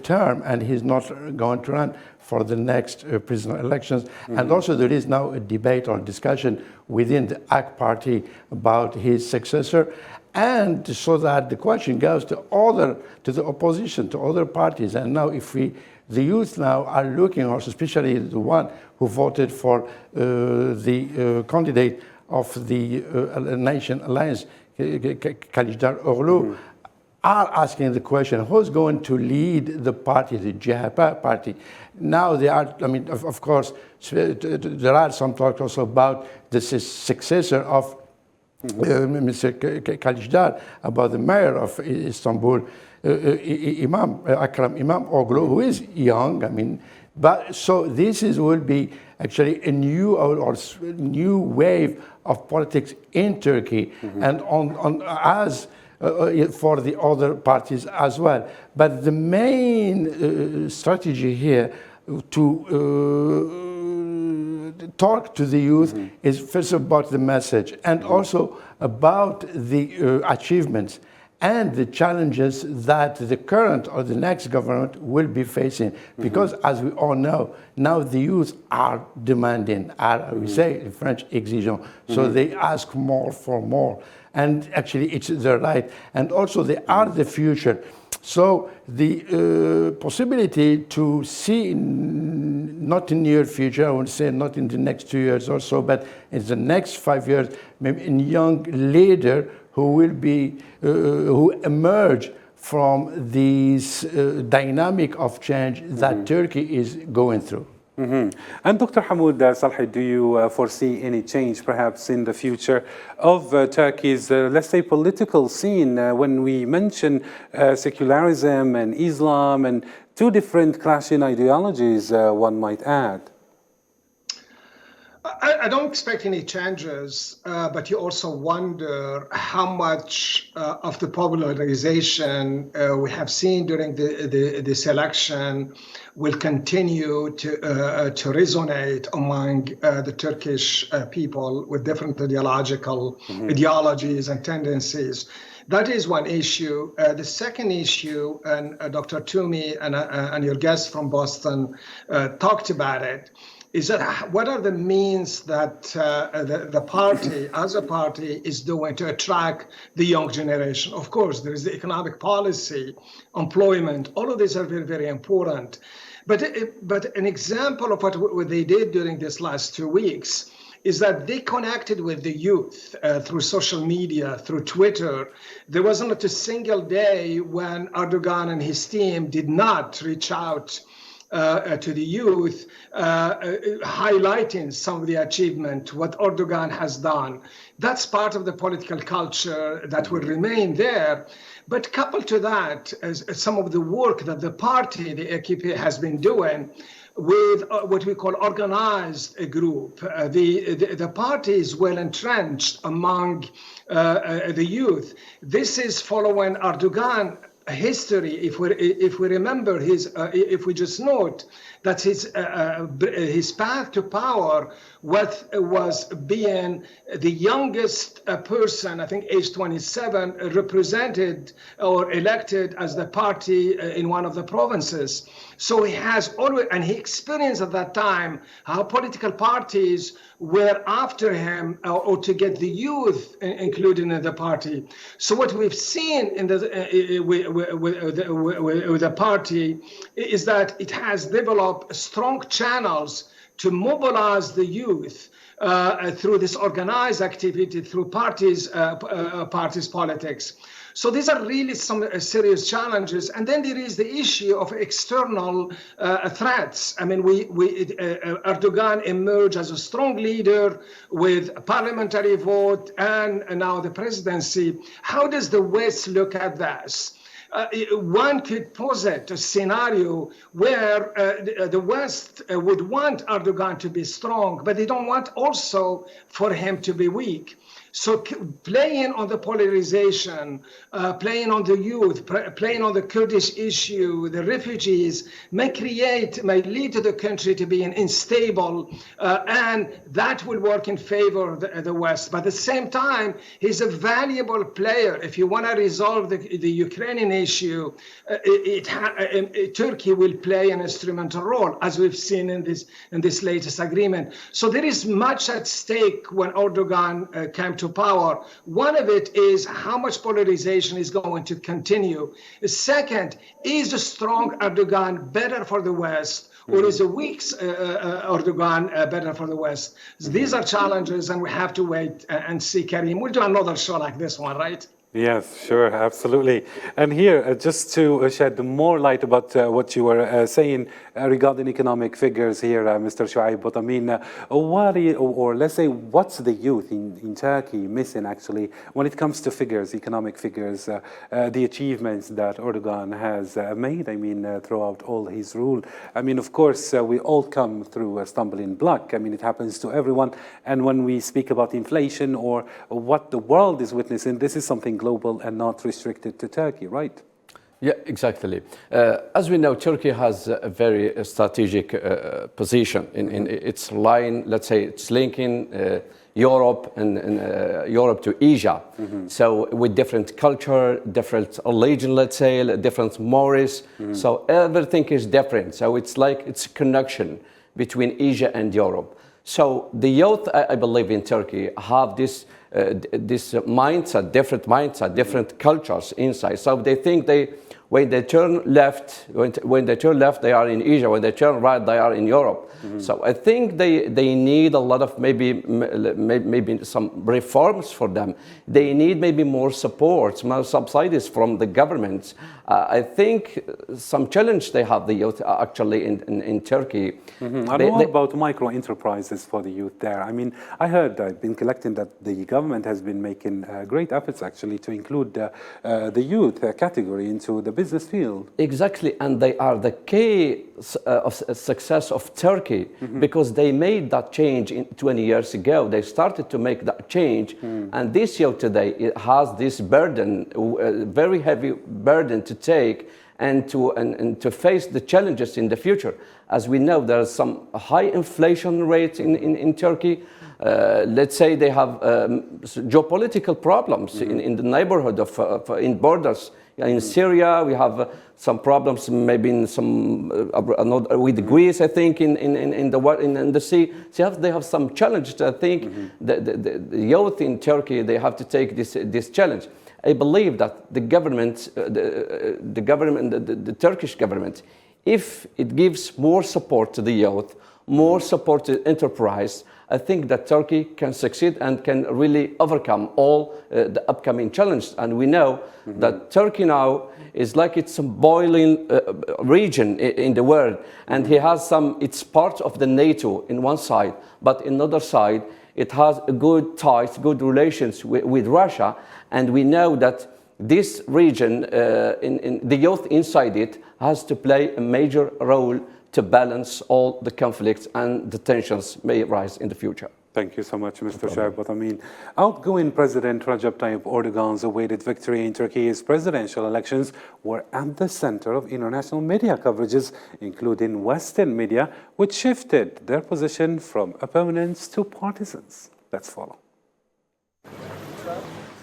term, and he's not going to run for the next presidential elections. And also there is now a debate or discussion within the AK party about his successor. And so that the question goes to the opposition, to other parties. And now if the youth now are looking also, especially the one who voted for the candidate of the Nation Alliance, Kılıçdaroğlu, Orlu, are asking the question, who's going to lead the party, the CHP party? Now they are, I mean, of course, there are some talk also about the successor of Mr. Kılıçdaroğlu, about the mayor of Istanbul, Ekrem İmamoğlu, who is young, I mean, but so this will be actually a new or new wave of politics in Turkey, and as for the other parties as well. But the main strategy here to talk to the youth is first about the message, and also about the achievements and the challenges that the current or the next government will be facing. Because as we all know, now the youth are demanding, we say in French, exigeant. So they ask more for more. And actually it's their right. And also they are the future. So the possibility to see, not in near future, I would say not in the next 2 years or so, but in the next 5 years, maybe a young leader who will be, who emerge from this dynamic of change that Turkey is going through. And Dr. Hamoud Salhi, do you foresee any change perhaps in the future of Turkey's, let's say, political scene when we mention secularism and Islam and two different clashing ideologies, one might add? I don't expect any changes, but you also wonder how much of the polarization we have seen during this election will continue to resonate among the Turkish people with different ideologies and tendencies. That is one issue. The second issue, and Dr. Toomey and your guest from Boston talked about it, is that what are the means that the party, as a party, is doing to attract the young generation? Of course, there is the economic policy, employment, all of these are very, very important. But an example of what they did during this last 2 weeks is that they connected with the youth through social media, through Twitter. There wasn't a single day when Erdogan and his team did not reach out to the youth, highlighting some of the achievement, what Erdogan has done. That's part of the political culture that will remain there. But coupled to that, some of the work that the party, the AKP, has been doing with what we call organized group. The party is well entrenched among the youth. This is following Erdogan history, if we remember if we just note that his path to power was being the youngest person, I think age 27, represented or elected as the party in one of the provinces. So he has always, and he experienced at that time how political parties were after him or to get the youth included in the party. So what we've seen in with the party is that it has developed strong channels to mobilize the youth through this organized activity, through parties politics. So these are really some serious challenges. And then there is the issue of external threats. I mean, Erdogan emerged as a strong leader with a parliamentary vote and now the presidency. How does the West look at this? One could posit a scenario where the West would want Erdogan to be strong, but they don't want also for him to be weak. So playing on the polarization, playing on the youth, playing on the Kurdish issue, the refugees, may lead to the country to be unstable, and that will work in favor of the West. But at the same time, he's a valuable player. If you want to resolve the Ukrainian issue, Turkey will play an instrumental role, as we've seen in this latest agreement. So there is much at stake when Erdogan came to power. One of it is how much polarization is going to continue. The second, is a strong Erdogan better for the West, or is a weak Erdogan better for the West? These are challenges, and we have to wait and see, Karim. We'll do another show like this one, right? Yes, sure, absolutely. And here, just to shed more light about what you were saying regarding economic figures here, Mr. Shuaib, but I mean, let's say, what's the youth in Turkey missing actually when it comes to figures, economic figures, the achievements that Erdogan has made, I mean, throughout all his rule? I mean, of course, we all come through a stumbling block. I mean, it happens to everyone. And when we speak about inflation or what the world is witnessing, this is something global and not restricted to Turkey, right? Yeah, exactly. As we know, Turkey has a very strategic position in its line. Let's say it's linking Europe and Europe to Asia. Mm-hmm. So with different culture, different religion, let's say, different mores. Mm-hmm. So everything is different. So it's like it's a connection between Asia and Europe. So the youth, I believe, in Turkey have this mindset, different cultures inside. So they think when they turn left, they are in Asia. When they turn right, they are in Europe. Mm-hmm. So I think they need a lot of maybe some reforms for them. They need maybe more support, more subsidies from the government. I think some challenge they have, the youth, actually in Turkey. Mm-hmm. I know about micro enterprises for the youth there. I mean, I've been collecting that the government has been making great efforts actually to include the youth category into the business field. Exactly, and they are the key of success of Turkey, mm-hmm. because they made that change 20 years ago. They started to make that change, and this youth today it has this burden, very heavy burden to take and to face the challenges in the future. As we know, there are some high inflation rates in Turkey. Let's say they have geopolitical problems in the neighborhood in borders. In Syria, we have some problems, maybe in some with Greece, I think, in the sea. So they have some challenges. I think the youth in Turkey, they have to take this challenge. I believe that the government, the Turkish government, if it gives more support to the youth, more support to enterprise, I think that Turkey can succeed and can really overcome all the upcoming challenges. And we know that Turkey now is like it's a boiling region in the world, and it's part of the NATO in one side, but in another side, it has good ties, good relations with Russia, and we know that this region, in the youth inside it, has to play a major role to balance all the conflicts and the tensions may rise in the future. Thank you so much, Mr. Sharbat. I mean, outgoing President Recep Tayyip Erdogan's awaited victory in Turkey's presidential elections were at the center of international media coverages, including Western media, which shifted their position from opponents to partisans. Let's follow.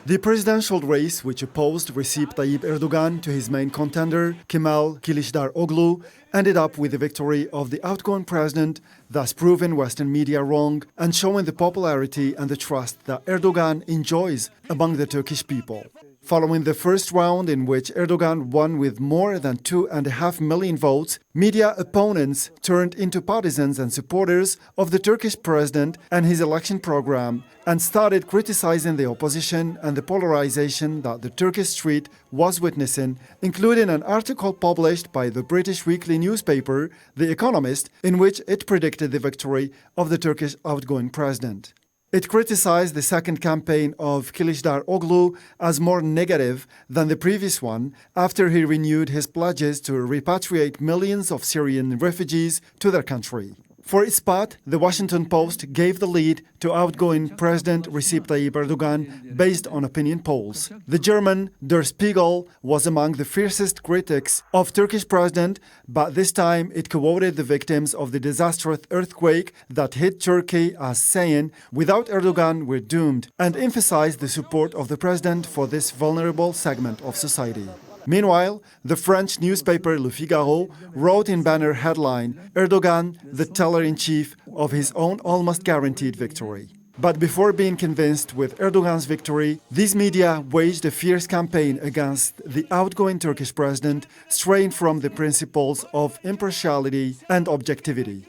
The presidential race, which opposed Recep Tayyip Erdogan to his main contender, Kemal Kılıçdaroğlu, ended up with the victory of the outgoing president, thus proving Western media wrong and showing the popularity and the trust that Erdogan enjoys among the Turkish people. Following the first round, in which Erdogan won with more than 2.5 million votes, media opponents turned into partisans and supporters of the Turkish president and his election program, and started criticizing the opposition and the polarization that the Turkish street was witnessing, including an article published by the British weekly newspaper, The Economist, in which it predicted the victory of the Turkish outgoing president. It criticized the second campaign of Kılıçdaroğlu as more negative than the previous one after he renewed his pledges to repatriate millions of Syrian refugees to their country. For its part, the Washington Post gave the lead to outgoing President Recep Tayyip Erdogan based on opinion polls. The German Der Spiegel was among the fiercest critics of Turkish president, but this time it quoted the victims of the disastrous earthquake that hit Turkey as saying, "Without Erdogan, we're doomed," and emphasized the support of the president for this vulnerable segment of society. Meanwhile, the French newspaper Le Figaro wrote in banner headline, "Erdogan, the teller-in-chief of his own almost guaranteed victory." But before being convinced with Erdogan's victory, these media waged a fierce campaign against the outgoing Turkish president, straying from the principles of impartiality and objectivity.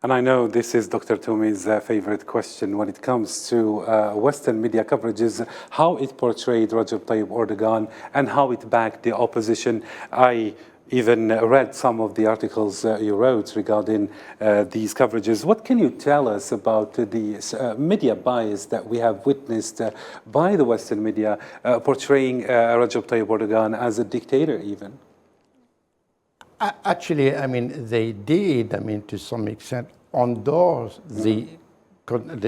And I know this is Dr. Tumi's favorite question when it comes to Western media coverages, how it portrayed Recep Tayyip Erdogan and how it backed the opposition. I even read some of the articles you wrote regarding these coverages. What can you tell us about the media bias that we have witnessed by the Western media portraying Recep Tayyip Erdogan as a dictator even? Actually, I mean, they did, I mean, to some extent, endorse the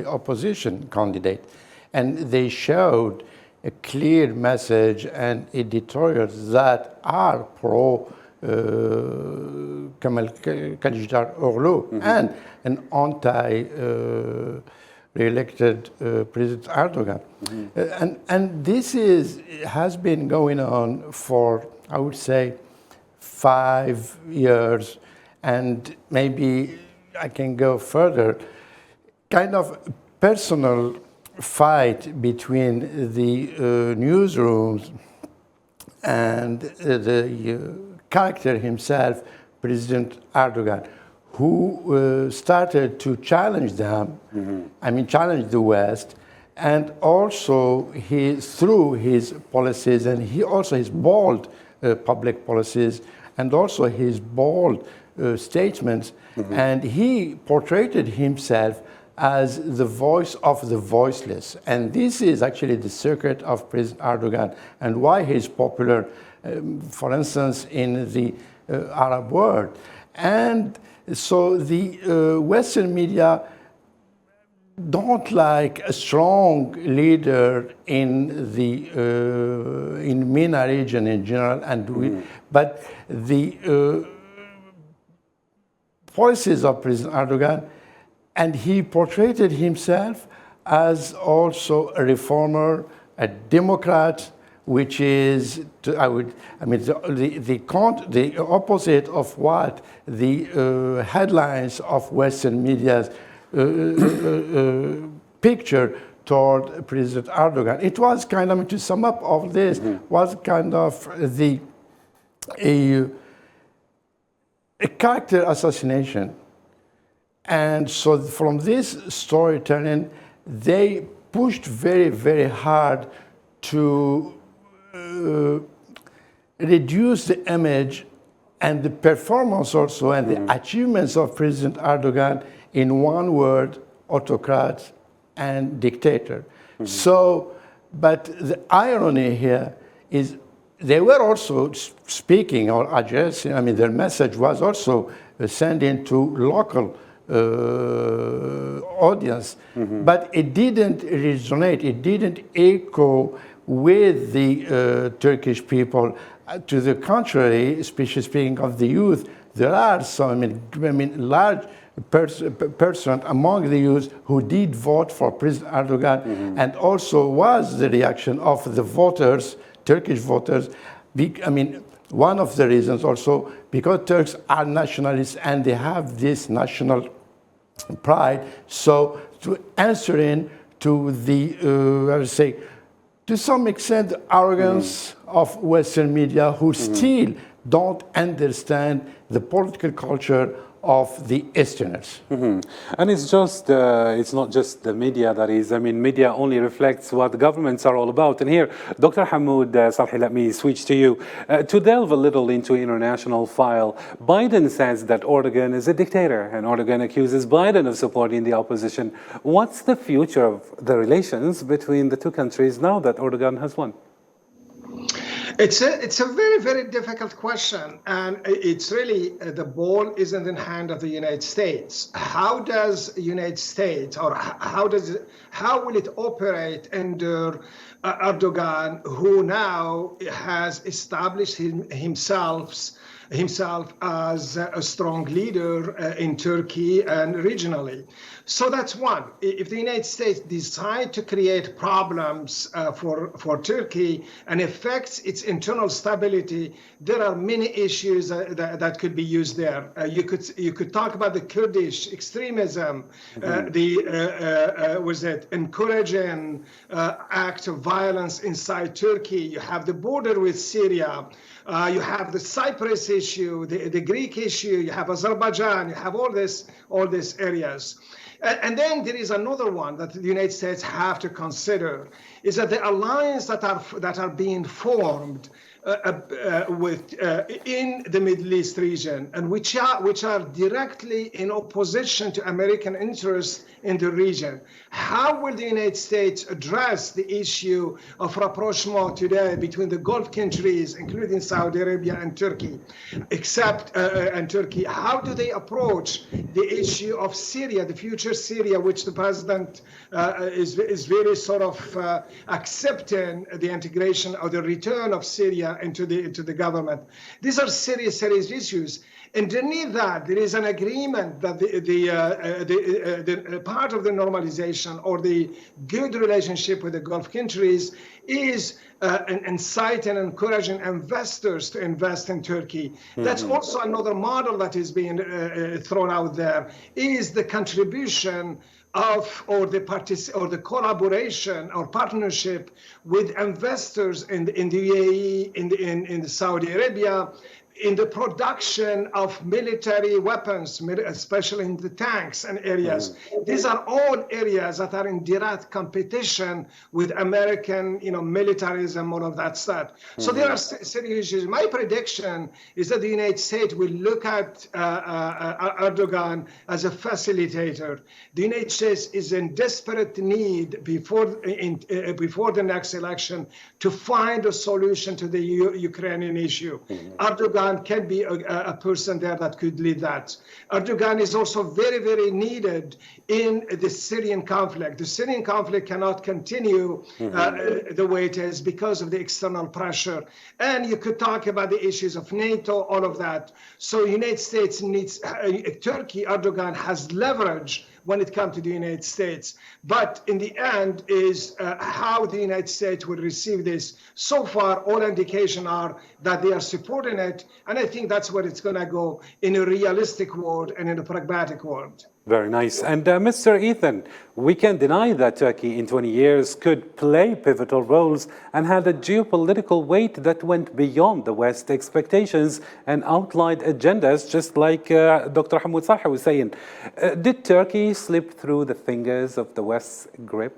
opposition candidate. And they showed a clear message and editorials that are pro Kemal Kılıçdaroğlu and an anti-re-elected President Erdogan. And this has been going on for, I would say, 5 years, and maybe I can go further, kind of personal fight between the newsrooms and the character himself, President Erdogan, who started to challenge them, I mean, challenge the West, and also through his policies and his bold public policies, and also his bold statements, and he portrayed himself as the voice of the voiceless. And this is actually the secret of President Erdogan and why he's popular, for instance, in the Arab world. And so the Western media don't like a strong leader in the MENA region in general, but the policies of President Erdogan, and he portrayed himself as also a reformer, a democrat, which is, the opposite of what the headlines of Western media picture toward President Erdogan. It was kind of, to sum up all this, was kind of a character assassination. And so from this storytelling, they pushed very, very hard to reduce the image and the performance also and the achievements of President Erdogan in one word: autocrat and dictator. So, but the irony here is they were also speaking or addressing, I mean, their message was also sending to local audience, but it didn't resonate, it didn't echo with the Turkish people. To the contrary, especially speaking of the youth, there are some, large percent among the youth who did vote for President Erdogan, and also was the reaction of the voters, Turkish voters. One of the reasons also because Turks are nationalists and they have this national pride. So to answer in to the, I would say, to some extent, arrogance of Western media who still don't understand the political culture of the Easterners. And it's not just the media that is. Media only reflects what the governments are all about. And here, Dr. Hamoud Salhi, let me switch to you. To delve a little into international file, Biden says that Erdogan is a dictator, and Erdogan accuses Biden of supporting the opposition. What's the future of the relations between the two countries now that Erdogan has won? It's a very, very difficult question, and it's really the ball isn't in the hand of the United States. How does the United States, or how will it operate under Erdogan, who now has established himself as a strong leader in Turkey and regionally? So that's one. If the United States decide to create problems for Turkey and affects its internal stability, there are many issues that could be used there. You could talk about the Kurdish extremism, encouraging acts of violence inside Turkey. You have the border with Syria. You have the Cyprus issue, the Greek issue. You have Azerbaijan. You have all these areas. And then there is another one that the United States have to consider, is that the alliance that are being formed in the Middle East region, and which are directly in opposition to American interests in the region. How will the United States address the issue of rapprochement today between the Gulf countries, including Saudi Arabia and Turkey? How do they approach the issue of Syria, the future Syria, which the president is very sort of accepting the integration or the return of Syria into the government? These are serious issues. Underneath that, there is an agreement that the part of the normalization or the good relationship with the Gulf countries is inciting and encouraging investors to invest in Turkey. That's also another model that is being thrown out there, is the contribution or the collaboration or partnership with investors in the UAE, in Saudi Arabia, in the production of military weapons, especially in the tanks and areas. These are all areas that are in direct competition with American, militarism, all of that stuff. So there are serious issues. My prediction is that the United States will look at Erdogan as a facilitator. The United States is in desperate need before the next election to find a solution to the Ukrainian issue. Erdogan can be a person there that could lead that. Erdogan is also very, very needed in the Syrian conflict. The Syrian conflict cannot continue the way it is because of the external pressure. And you could talk about the issues of NATO, all of that. So United States needs, Turkey, Erdogan has leverage when it comes to the United States. But in the end is how the United States will receive this. So far, all indications are that they are supporting it. And I think that's where it's going to go in a realistic world and in a pragmatic world. Very nice. And Mr. Ethan, we can't deny that Turkey in 20 years could play pivotal roles and had a geopolitical weight that went beyond the West's expectations and outlined agendas, just like Dr. Hamoud Salhi was saying. Did Turkey slip through the fingers of the West's grip?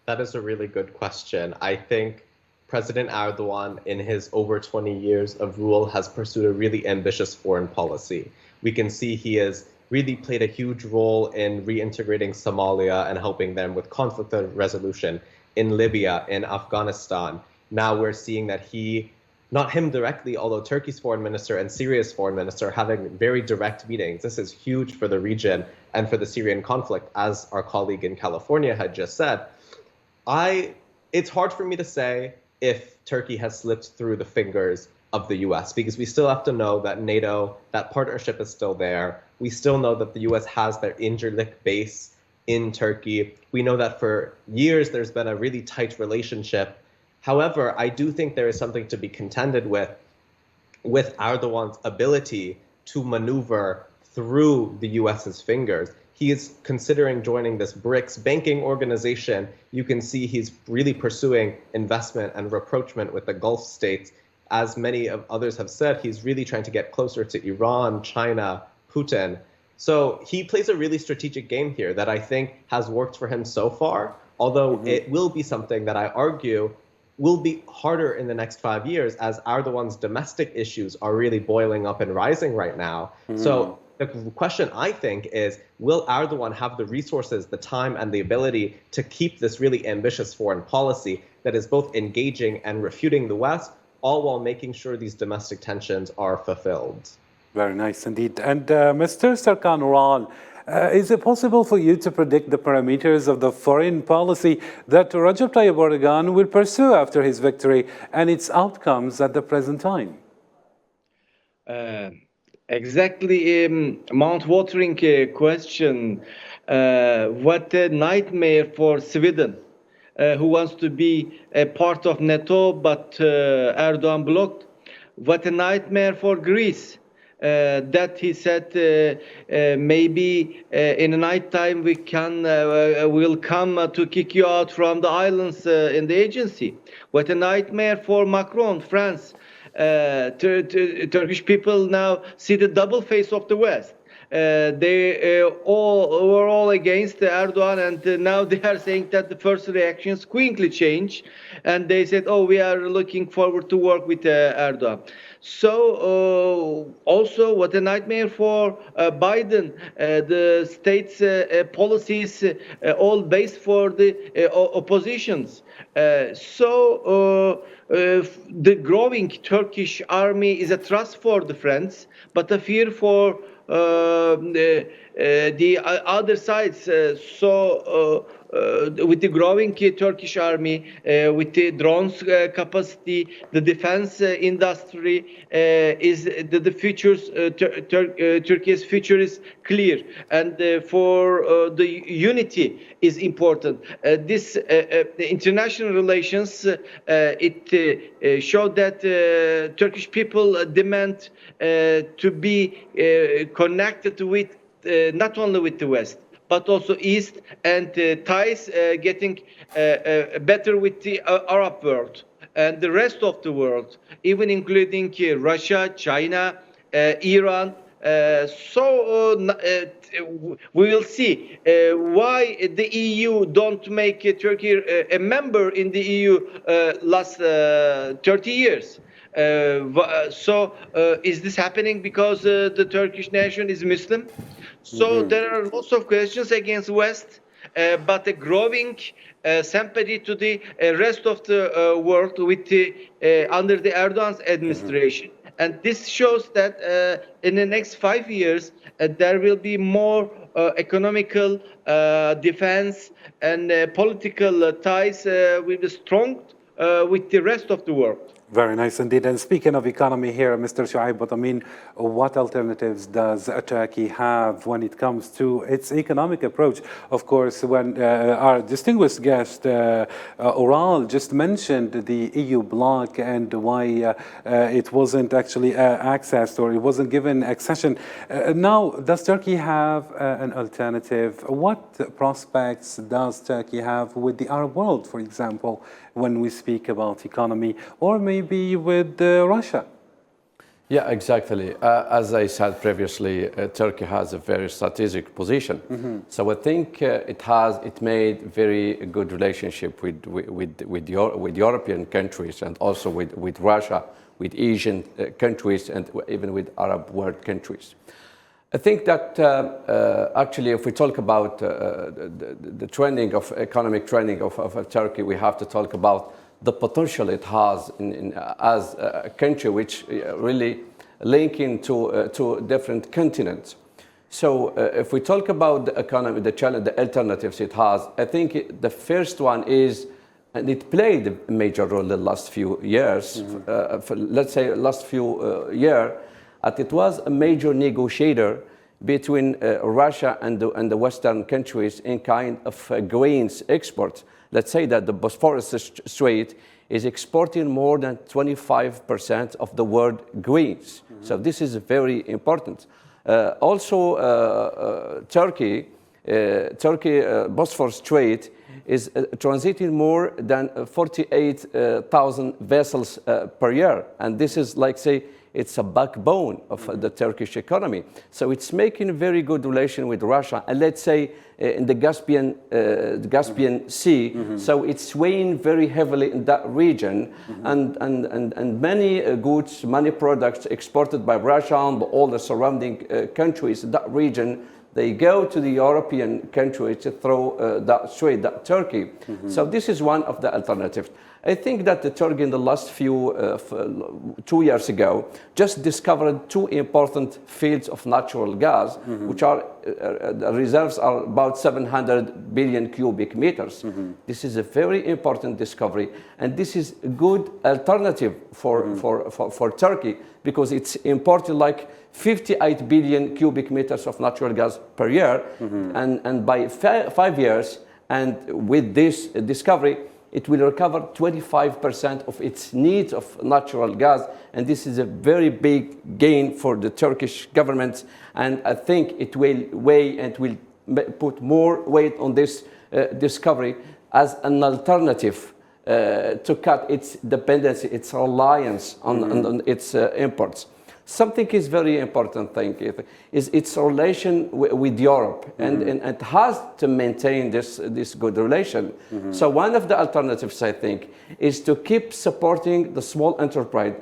That is a really good question. I think President Erdogan, in his over 20 years of rule, has pursued a really ambitious foreign policy. We can see he has really played a huge role in reintegrating Somalia and helping them with conflict resolution in Libya, in Afghanistan. Now we're seeing that he not him directly, although Turkey's foreign minister and Syria's foreign minister are having very direct meetings. This is huge for the region and for the Syrian conflict, as our colleague in California had just said. It's hard for me to say if Turkey has slipped through the fingers of the US, because we still have to know that NATO, that partnership is still there. We still know that the US has their Incirlik base in Turkey. We know that for years there's been a really tight relationship. However, I do think there is something to be contended with Erdogan's ability to maneuver through the US's fingers. He is considering joining this BRICS banking organization. You can see he's really pursuing investment and rapprochement with the Gulf states. As many of others have said, he's really trying to get closer to Iran, China, Putin. So he plays a really strategic game here that I think has worked for him so far, although it will be something that I argue will be harder in the next 5 years as Erdogan's domestic issues are really boiling up and rising right now. So the question, I think, is will Erdogan have the resources, the time, and the ability to keep this really ambitious foreign policy that is both engaging and refuting the West, all while making sure these domestic tensions are fulfilled? Very nice indeed. And Mr. Serkan Ural, is it possible for you to predict the parameters of the foreign policy that Recep Tayyip Erdogan will pursue after his victory and its outcomes at the present time? Exactly, mouth-watering question. What a nightmare for Sweden, who wants to be a part of NATO, but Erdogan blocked. What a nightmare for Greece, that he said maybe in the night time we'll come to kick you out from the islands in the agency. What a nightmare for Macron, France. Turkish people now see the double face of the West. They were all against Erdogan, and now they are saying that the first reactions quickly change, and they said, "Oh, we are looking forward to work with Erdogan." So also, what a nightmare for Biden. The state's policies all based for the oppositions. The growing Turkish army is a trust for the friends, but a fear for the other sides. With the growing Turkish army, with the drones capacity, the defense industry is the futures. Turkey's future is clear, and for the unity is important. The international relations it showed that Turkish people demand to be connected with not only with the West, but also East, and ties getting better with the Arab world and the rest of the world, even including Russia, China, Iran. We will see why the EU don't make Turkey a member in the EU last 30 years. Is this happening because the Turkish nation is Muslim? So there are lots of questions against West, but a growing sympathy to the rest of the world with under the Erdogan's administration. And this shows that in the next 5 years, there will be more economical defense and political ties will be strong with the rest of the world. Very nice indeed. And speaking of economy here, Mr. Shuaib, but I mean, what alternatives does Turkey have when it comes to its economic approach? Of course, when our distinguished guest, Ural, just mentioned the EU bloc and why it wasn't actually accessed or it wasn't given accession. Now, does Turkey have an alternative? What prospects does Turkey have with the Arab world, for example, when we speak about economy, or maybe with Russia? Yeah, exactly. As I said previously, Turkey has a very strategic position. So I think it made very good relationship with European countries and also with Russia, with Asian countries, and even with Arab world countries. I think that actually, if we talk about the trending of economic trending of Turkey, we have to talk about the potential it has as a country which really linking to different continents. So if we talk about the economy, the challenge, the alternatives it has, I think the first one is, and it played a major role in the last few years, let's say last few years, that it was a major negotiator between Russia and the Western countries in kind of grains export. Let's say that the Bosphorus Strait is exporting more than 25% of the world grains. So this is very important. Also, Turkey, Bosphorus Strait is transiting more than 48,000 vessels per year. And this is like, say, it's a backbone of the Turkish economy. So it's making a very good relation with Russia. And let's say in the Caspian Sea, so it's swaying very heavily in that region. And many goods, many products exported by Russia and all the surrounding countries in that region, they go to the European countries through that strait, that Turkey. So this is one of the alternatives. I think that the Turkey in the last 2 years ago just discovered two important fields of natural gas, which are the reserves are about 700 billion cubic meters. This is a very important discovery, and this is a good alternative for Turkey, because it's importing like 58 billion cubic meters of natural gas per year, and by 5 years, and with this discovery, it will recover 25% of its needs of natural gas, and this is a very big gain for the Turkish government, and I think it will weigh and will put more weight on this discovery as an alternative to cut its dependency, its reliance on its imports. Something is very important, I think, is its relation with Europe, and it has to maintain this good relation. So one of the alternatives, I think, is to keep supporting the small enterprise,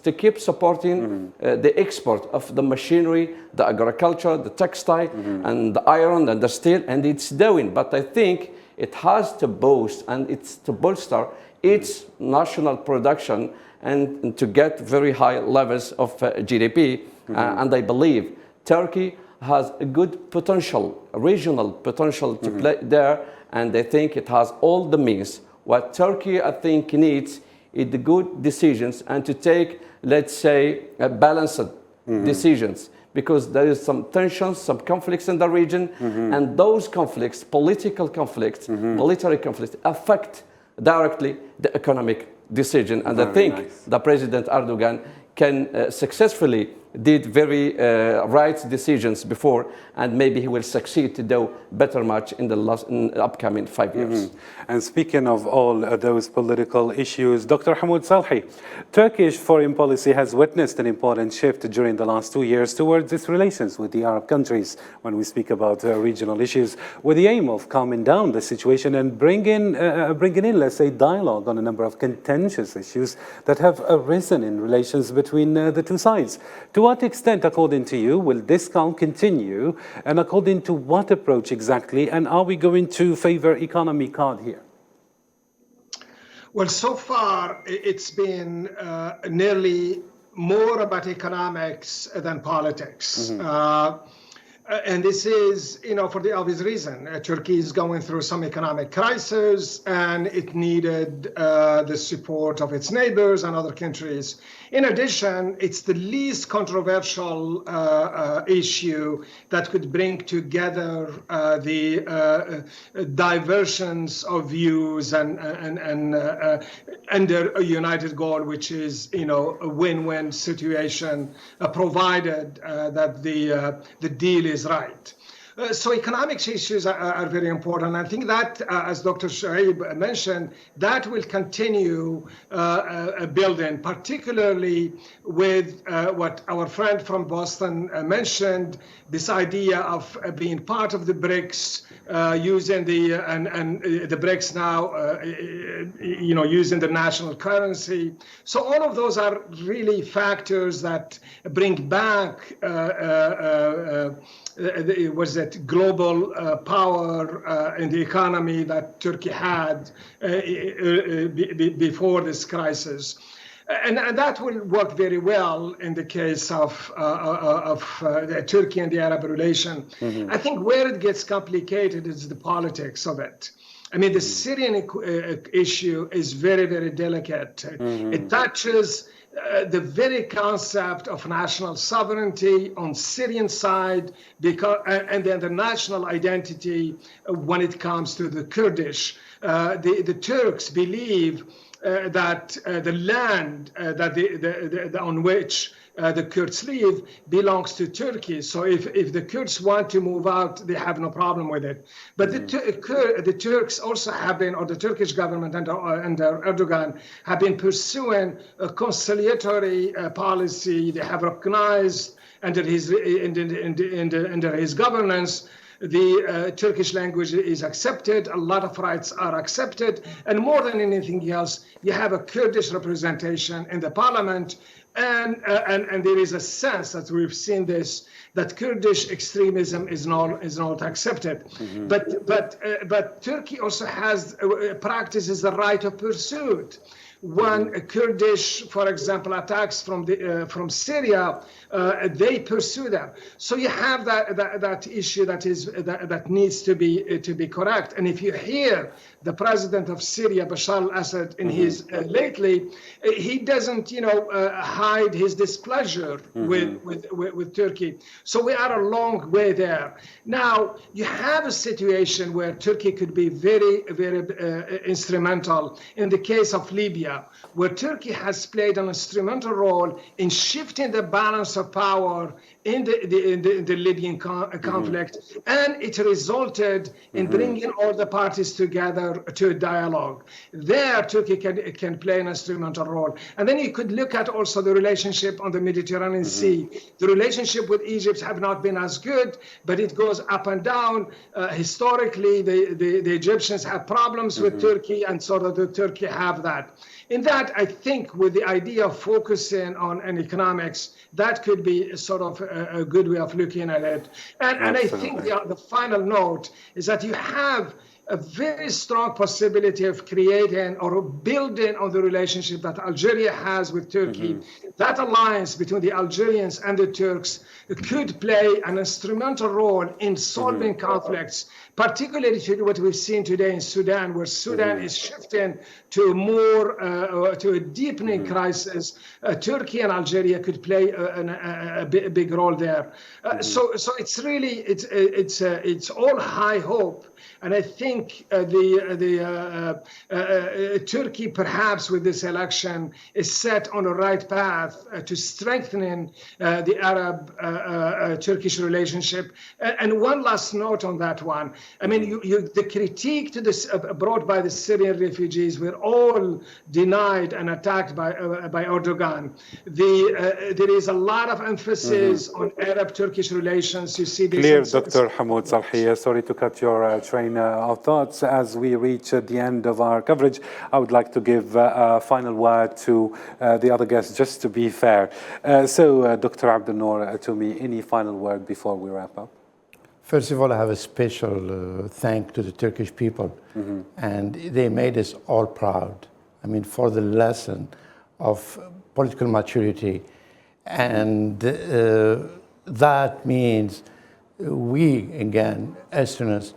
to keep supporting the export of the machinery, the agriculture, the textile, and the iron and the steel, and it's doing. But I think it has to boost and it's to bolster its national production and to get very high levels of GDP. And I believe Turkey has a good potential, regional potential to play there, and I think it has all the means. What Turkey, I think, needs is the good decisions and to take, let's say, balanced decisions, because there is some tensions, some conflicts in the region, and those conflicts, political conflicts, military conflicts, affect directly the economic decision. And I think the President Erdogan can successfully did very right decisions before, and maybe he will succeed to do better much in the upcoming 5 years. And speaking of all those political issues, Dr. Hamoud Salhi, Turkish foreign policy has witnessed an important shift during the last 2 years towards its relations with the Arab countries when we speak about regional issues, with the aim of calming down the situation and bringing in, let's say, dialogue on a number of contentious issues that have arisen in relations between the two sides. To what extent, according to you, will this calm continue, and according to what approach exactly, and are we going to favor economy card here? Well, so far it's been nearly more about economics than politics. And this is, for the obvious reason. Turkey is going through some economic crisis, and it needed the support of its neighbors and other countries. In addition, it's the least controversial issue that could bring together the diversions of views and under a united goal, which is, a win-win situation, provided that the deal is right. So economic issues are very important. I think that, as Dr. Shaib mentioned, that will continue building, particularly with what our friend from Boston mentioned, this idea of being part of the BRICS, using the BRICS now, using the national currency. So all of those are really factors that bring back global power in the economy that Turkey had before this crisis. And that will work very well in the case of Turkey and the Arab relation. I think where it gets complicated is the politics of it. I mean, the Syrian issue is very, very delicate. It touches the very concept of national sovereignty on Syrian side, and then the national identity when it comes to the Kurdish. The Turks believe that the land on which the Kurds live belongs to Turkey. So if the Kurds want to move out, they have no problem with it. But the Turks also have been, or the Turkish government under Erdogan, have been pursuing a conciliatory policy. They have recognized under his governance the Turkish language is accepted, a lot of rights are accepted, and more than anything else, you have a Kurdish representation in the parliament, and there is a sense that we've seen this, that Kurdish extremism is not accepted. But Turkey also practices the right of pursuit. When a Kurdish, for example, attacks from Syria, they pursue them. So you have that issue that needs to be correct. And if you hear the president of Syria, Bashar al-Assad, in his lately, he doesn't hide his displeasure with Turkey. So we are a long way there. Now you have a situation where Turkey could be very, very instrumental in the case of Libya, where Turkey has played an instrumental role in shifting the balance of power in the Libyan conflict, and it resulted in bringing all the parties together to a dialogue. There, Turkey can play an instrumental role. And then you could look at also the relationship on the Mediterranean Sea. The relationship with Egypt have not been as good, but it goes up and down. Historically, the Egyptians have problems with Turkey, and so the Turkey have that. In that, I think with the idea of focusing on economics, that could be sort of a good way of looking at it. And I think the final note is that you have a very strong possibility of creating or building on the relationship that Algeria has with Turkey. That alliance between the Algerians and the Turks could play an instrumental role in solving conflicts, particularly to what we've seen today in Sudan, where Sudan is shifting to a deepening crisis. Turkey and Algeria could play a big role there. So it's really it's all high hope. And I think Turkey, perhaps with this election, is set on the right path to strengthening the Arab-Turkish relationship. And one last note on that one. I mean, the critique to this brought by the Syrian refugees were all denied and attacked by Erdogan. There is a lot of emphasis on Arab-Turkish relations. You see this. Clear, Dr. Hamoud Salhiya. Sorry to cut your train of thoughts. As we reach the end of our coverage, I would like to give a final word to the other guests, just to be fair. So, Dr. Abdel Noor Toumi, any final word before we wrap up? First of all, I have a special thank to the Turkish people, and they made us all proud. I mean, for the lesson of political maturity, and that means we, again, Estonians,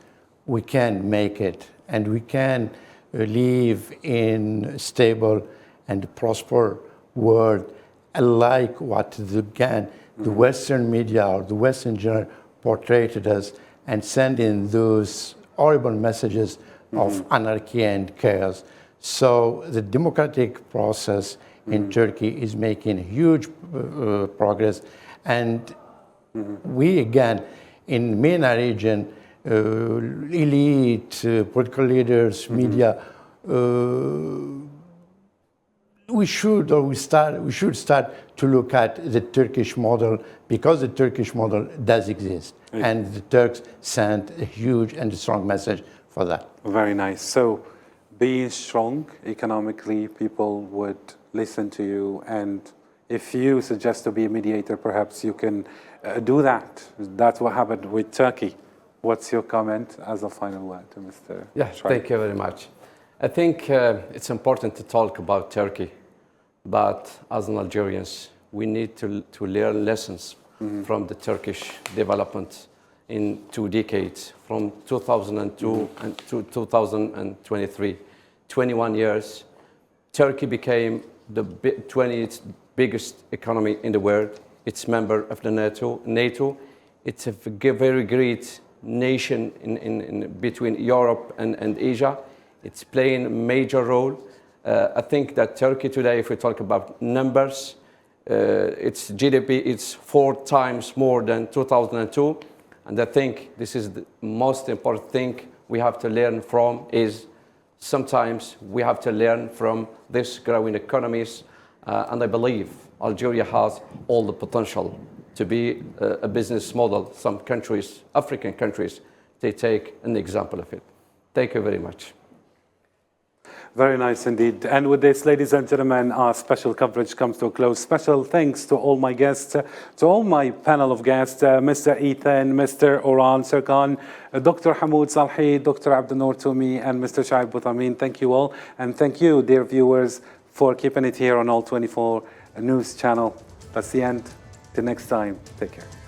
we can make it, and we can live in a stable and prosperous world, like what the Western media or the Western journal portrayed us, and sending those horrible messages of anarchy and chaos. So the democratic process in Turkey is making huge progress, and we, again, in MENA region, elite, political leaders, media, we should start to look at the Turkish model, because the Turkish model does exist, and the Turks sent a huge and strong message for that. Very nice. So, being strong economically, people would listen to you, and if you suggest to be a mediator, perhaps you can do that. That's what happened with Turkey. What's your comment as a final word to Mr. Yeah, thank you very much. I think it's important to talk about Turkey, but as an Algerians, we need to learn lessons from the Turkish development in 2 decades, from 2002 and to 2023, 21 years. Turkey became the 20th biggest economy in the world. It's member of the NATO. It's a very great nation in between Europe and Asia. It's playing a major role. I think that Turkey today, if we talk about numbers, its GDP is 4 times more than 2002. And I think this is the most important thing we have to learn from is sometimes we have to learn from these growing economies. And I believe Algeria has all the potential to be a business model. Some countries, African countries, they take an example of it. Thank you very much. Very nice indeed. And with this, ladies and gentlemen, our special coverage comes to a close. Special thanks to all my guests, to all my panel of guests, Mr. Ethan, Mr. Oran Serkan, Dr. Hamoud Salhi, Dr. Abdenour Toumi, and Mr. Shaib Bouthameen. Thank you all. And thank you, dear viewers, for keeping it here on All 24 News Channel. That's the end. Till next time, take care.